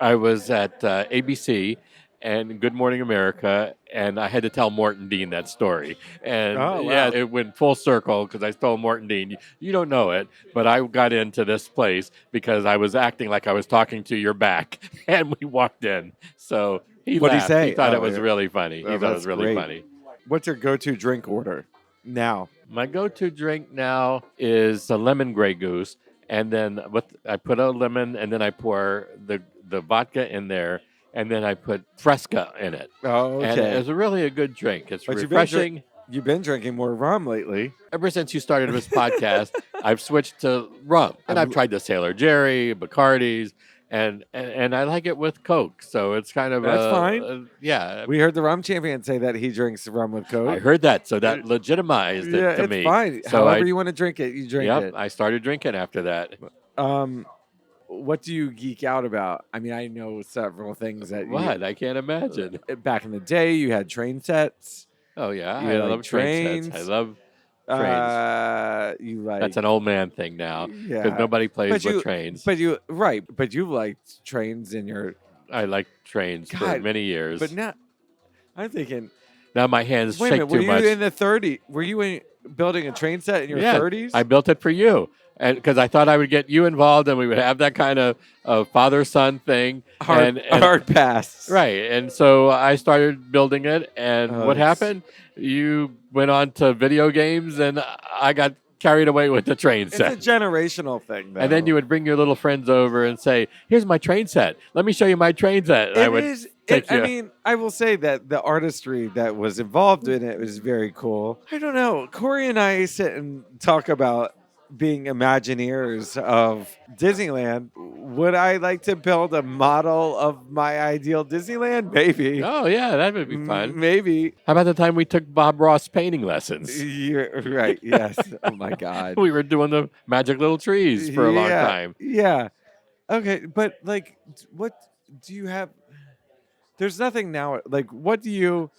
S5: I was at ABC and Good Morning America, and I had to tell Morton Dean that story. And
S2: Oh, wow.
S5: yeah, it went full circle because I told Morton Dean, "You don't know it, but I got into this place because I was acting like I was talking to your back," and we walked in. So he
S2: What'd he
S5: laughed.
S2: say?
S5: He thought
S2: Oh,
S5: it was
S2: yeah.
S5: really funny.
S2: Oh,
S5: He thought it
S2: that's
S5: was really
S2: great.
S5: funny.
S2: What's your go-to drink order? now?
S5: My go-to drink now is a lemon Grey Goose, and then I put a lemon, and then I pour the vodka in there, and then I put Fresca in it.
S2: Oh,
S5: And
S2: okay.
S5: it's really a good drink. It's
S2: But
S5: refreshing.
S2: You've been drinking more rum lately.
S5: Ever since you started this podcast, I've switched to rum, and I've tried the Sailor Jerry, Bacardi's, and I like it with Coke. So it's kind of
S2: That's fine.
S5: Yeah.
S2: We heard the rum champion say that he drinks rum with Coke.
S5: I heard that, so that legitimized it to me.
S2: It's fine.
S5: So
S2: However you want to drink it, you drink it.
S5: I started drinking after that.
S2: What do you geek out about? I mean, I know several things that
S5: What? I can't imagine.
S2: Back in the day, you had train sets.
S5: Oh yeah,
S2: You
S5: I
S2: like
S5: love train sets. I
S2: trains.
S5: love trains.
S2: You like
S5: That's an old man thing now
S2: yeah.
S5: because nobody plays
S2: But
S5: with trains.
S2: But you liked trains in your.
S5: I liked trains for many years.
S2: But now, I'm thinking.
S5: Now my hands
S2: Wait a
S5: shake
S2: minute, were
S5: too
S2: you
S5: much.
S2: in the 30s? Were you building a train set in your 30s?
S5: I built it for you, and because I thought I would get you involved, and we would have that kind of father-son thing.
S2: Hard pass.
S5: Right, and so I started building it, and what happened? You went on to video games, and I got carried away with the train set.
S2: It's a generational thing, though.
S5: And then you would bring your little friends over and say, "Here's my train set. Let me show you my train set." And
S2: I mean, I will say that the artistry that was involved in it was very cool. I don't know. Corey and I sit and talk about being Imagineers of Disneyland. Would I like to build a model of my ideal Disneyland? Maybe.
S5: Oh, yeah, that would be fun.
S2: Maybe.
S5: How about the time we took Bob Ross painting lessons?
S2: You're right. Yes. Oh, my God.
S5: We were doing the magic little trees for a long time.
S2: Yeah. Okay. But, like, what do you have? There's nothing now. Like, what do you...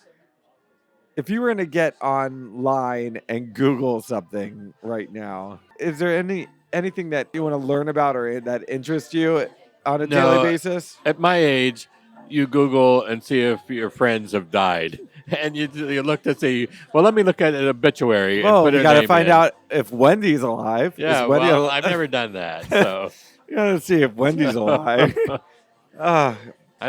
S2: If you were going to get online and Google something right now, is there anything that you want to learn about or that interests you on a daily basis?
S5: At my age, you Google and see if your friends have died. And you look to see, well, let me look at an obituary and put
S2: you got to find out if Wendy's alive.
S5: Yeah, well, I've never done that. So
S2: you got to see if Wendy's alive.
S5: I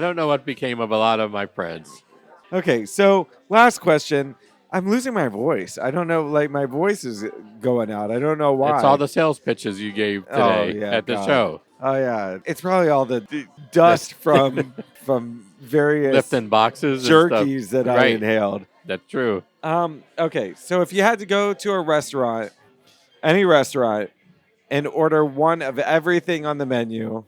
S5: don't know what became of a lot of my friends.
S2: Okay, so last question. I'm losing my voice. I don't know, like my voice is going out. I don't know why.
S5: It's all the sales pitches you gave today at the show.
S2: Oh yeah, it's probably all the dust from various
S5: lifting boxes,
S2: jerkies that I inhaled.
S5: That's true.
S2: Okay, so if you had to go to a restaurant, any restaurant, and order one of everything on the menu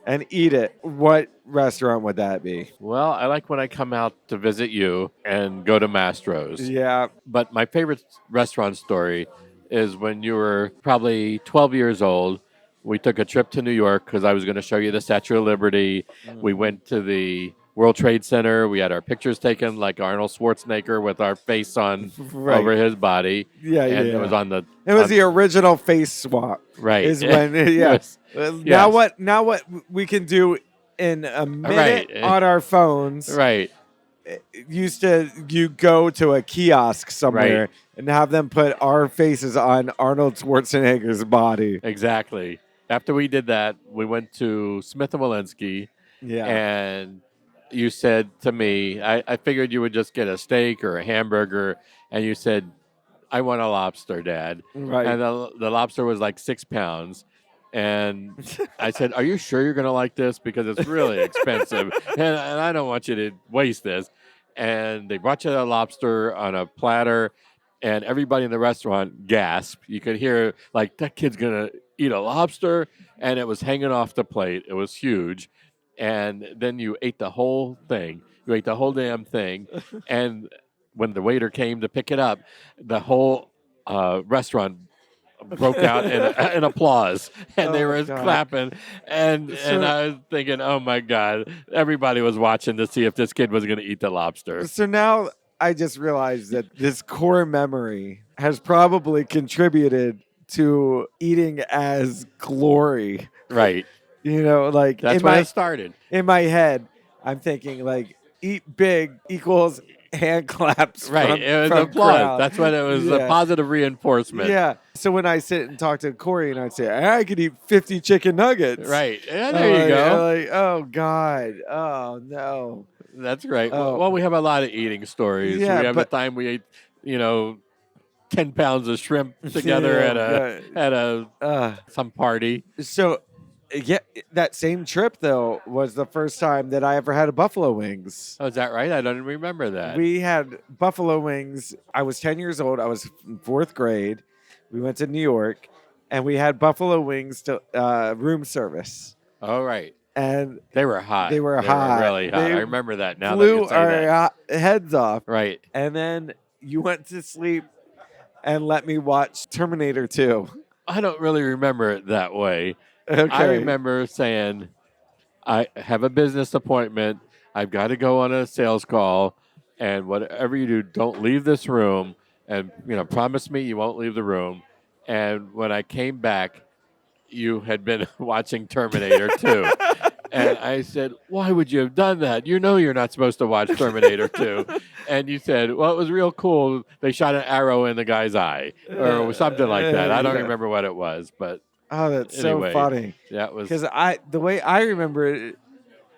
S2: and eat it, what restaurant would that be?
S5: Well, I like when I come out to visit you and go to Mastro's.
S2: Yeah.
S5: But my favorite restaurant story is when you were probably 12 years old. We took a trip to New York because I was going to show you the Statue of Liberty. We went to the World Trade Center. We had our pictures taken like Arnold Schwarzenegger with our face on over his body.
S2: Yeah,
S5: and it was on the...
S2: It was the original face swap.
S5: Right.
S2: Is when, yes. Now what we can do in a minute on our phones.
S5: Right.
S2: You go to a kiosk somewhere and have them put our faces on Arnold Schwarzenegger's body.
S5: Exactly. After we did that, we went to Smith & Walensky.
S2: Yeah.
S5: And you said to me, I figured you would just get a steak or a hamburger. And you said, I want a lobster, Dad.
S2: Right.
S5: And the lobster was like 6 pounds. And I said, are you sure you're going to like this? Because it's really expensive. And I don't want you to waste this. And they brought you the lobster on a platter. And everybody in the restaurant gasped. You could hear, like, that kid's going to eat a lobster. And it was hanging off the plate. It was huge. And then you ate the whole thing. You ate the whole damn thing. And when the waiter came to pick it up, the whole restaurant broke out in applause, and they were clapping, and I was thinking, oh my God, everybody was watching to see if this kid was going to eat the lobster.
S2: So now I just realized that this core memory has probably contributed to eating as glory.
S5: Right.
S2: You know, like
S5: that's when it started.
S2: In my head, I'm thinking like eat big equals hand claps.
S5: Right. It was applause. Crowd. That's what it was, a positive reinforcement.
S2: Yeah. So when I sit and talk to Corey and I'd say, I could eat 50 chicken nuggets.
S5: Right. Yeah, there you go.
S2: Like, oh, God. Oh, no.
S5: That's right. Well, we have a lot of eating stories.
S2: Yeah,
S5: we have the time we ate, 10 pounds of shrimp together at some party.
S7: So, yeah, that same trip though was the first time that I ever had a buffalo wings.
S5: Oh, is that right? I don't remember that.
S7: We had buffalo wings. I was 10 years old. I was in 4th grade. We went to New York, and we had buffalo wings to room service.
S5: Oh, right.
S7: And
S5: they were hot.
S7: They were hot.
S5: Really hot.
S7: They
S5: I remember that now.
S7: Blew
S5: that you say
S7: our heads off.
S5: Right.
S7: And then you went to sleep and let me watch Terminator 2.
S5: I don't really remember it that way.
S7: Okay.
S5: I remember saying, I have a business appointment. I've got to go on a sales call. And whatever you do, don't leave this room. And, promise me you won't leave the room. And when I came back, you had been watching Terminator 2. And I said, why would you have done that? You know you're not supposed to watch Terminator 2. And you said, well, it was real cool. They shot an arrow in the guy's eye or something like that. I don't remember what it was, but
S7: oh, that's
S5: anyway,
S7: so funny.
S5: That was
S7: because the way I remember it,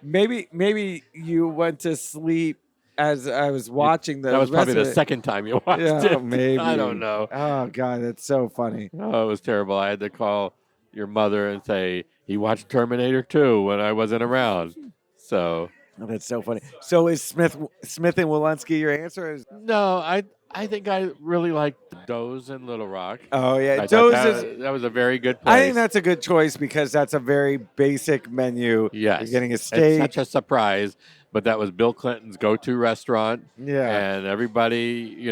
S7: maybe you went to sleep as I was watching the.
S5: That was probably the
S7: it.
S5: second time you watched it.
S7: Maybe.
S5: I don't know.
S7: Oh God, that's so funny.
S5: Oh, it was terrible. I had to call your mother and say he watched Terminator 2 when I wasn't around. So
S7: that's so funny. So is Smith and Walensky your answer?
S5: No, I think I really liked Doe's in Little Rock.
S7: Oh yeah,
S5: Doe's that was a very good place.
S7: I think that's a good choice because that's a very basic menu.
S5: Yes,
S7: you're getting a steak.
S5: It's such a surprise. But that was Bill Clinton's go-to restaurant.
S7: Yeah.
S5: And everybody,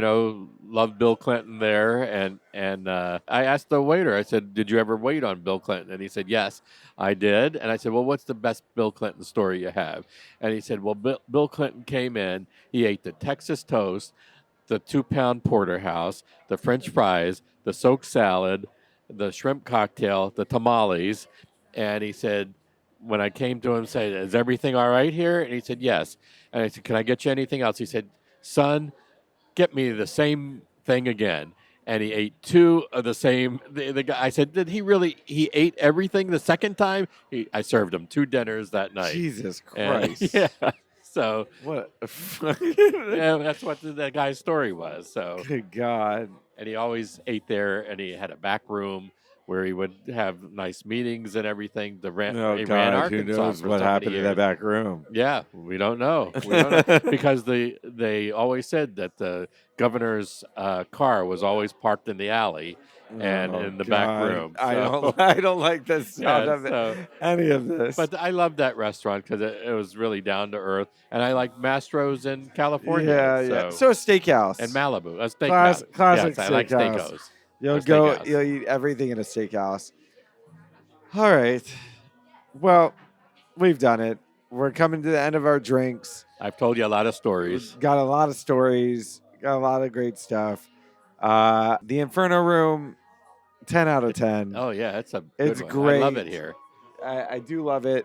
S5: loved Bill Clinton there. And I asked the waiter, I said, did you ever wait on Bill Clinton? And he said, yes, I did. And I said, well, what's the best Bill Clinton story you have? And he said, well, Bill Clinton came in, he ate the Texas toast, the 2-pound porterhouse, the French fries, the soaked salad, the shrimp cocktail, the tamales. And he said, when I came to him, said, is everything all right here? And he said, yes. And I said, can I get you anything else? He said, son, get me the same thing again. And he ate 2 of the same. The guy, I said, did he ate everything the second time? I served him 2 dinners that night.
S7: Jesus Christ.
S5: And, yeah. So
S7: what?
S5: Yeah, that's what the guy's story was. So
S7: good God.
S5: And he always ate there, and he had a back room where he would have nice meetings and everything. He ran Arkansas
S7: who knows
S5: for
S7: what
S5: so many
S7: happened in
S5: years.
S7: that back room?
S5: Yeah, we don't know. Because they always said that the governor's car was always parked in the alley and in the back room. So,
S7: I don't like the sound of any of this.
S5: But I loved that restaurant because it was really down to earth, and I like Mastro's in California.
S7: Yeah. So a steakhouse
S5: and Malibu, a steakhouse.
S7: Classic
S5: yes, I like steakhouse.
S7: You'll eat everything in a steakhouse. All right. Well, we've done it. We're coming to the end of our drinks.
S5: I've told you a lot of stories.
S7: Got a lot of stories. Got a lot of great stuff. The Inferno Room, 10 out of 10.
S5: Oh, yeah. It's
S7: great.
S5: I love it here.
S7: I do love it.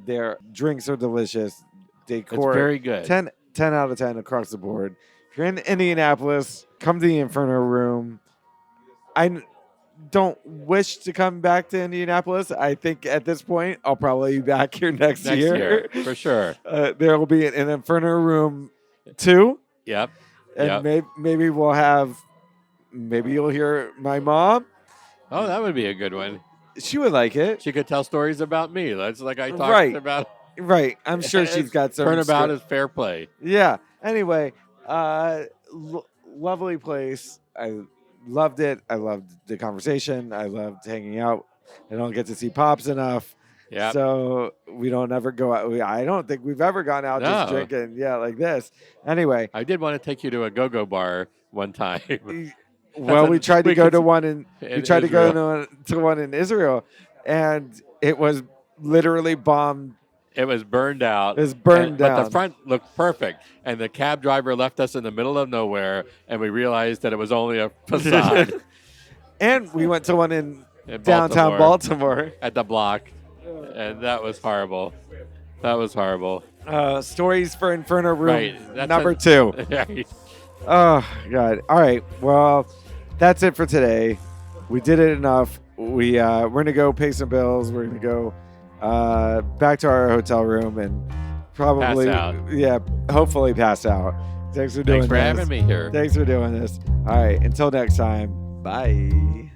S7: Their drinks are delicious. Decor.
S5: It's very good.
S7: 10 out of 10 across the board. If you're in Indianapolis, come to the Inferno Room. I don't wish to come back to Indianapolis. I think at this point, I'll probably be back here next year.
S5: For sure.
S7: There will be an Inferno Room 2.
S5: Yep.
S7: And maybe we'll have, maybe you'll hear my mom.
S5: Oh, that would be a good one.
S7: She would like it.
S5: She could tell stories about me. That's like I talked about.
S7: Right. I'm sure she's got some.
S5: Turnabout is fair play.
S7: Yeah. Anyway, lovely place. I loved it. I loved the conversation. I loved hanging out. I don't get to see Pops enough.
S5: Yeah.
S7: So we don't ever go out. I don't think we've ever gone out just drinking. Yeah, like this. Anyway.
S5: I did want to take you to a go-go bar one time.
S7: Well, we tried to go to one in one in Israel, and it was literally bombed.
S5: It was burned out.
S7: It was burned down.
S5: But the front looked perfect. And the cab driver left us in the middle of nowhere, and we realized that it was only a facade.
S7: And we went to one in downtown Baltimore.
S5: At the block. And that was horrible. That was horrible.
S7: Stories for Inferno Room
S5: right.
S7: number 2.
S5: Right.
S7: Oh, God. All right. Well, that's it for today. We did it enough. We're going to go pay some bills. We're going to go back to our hotel room and probably,
S5: pass out.
S7: Yeah, hopefully pass out. Thanks for doing
S5: Thanks for
S7: this.
S5: having me here.
S7: Thanks for doing this. All right. Until next time. Bye.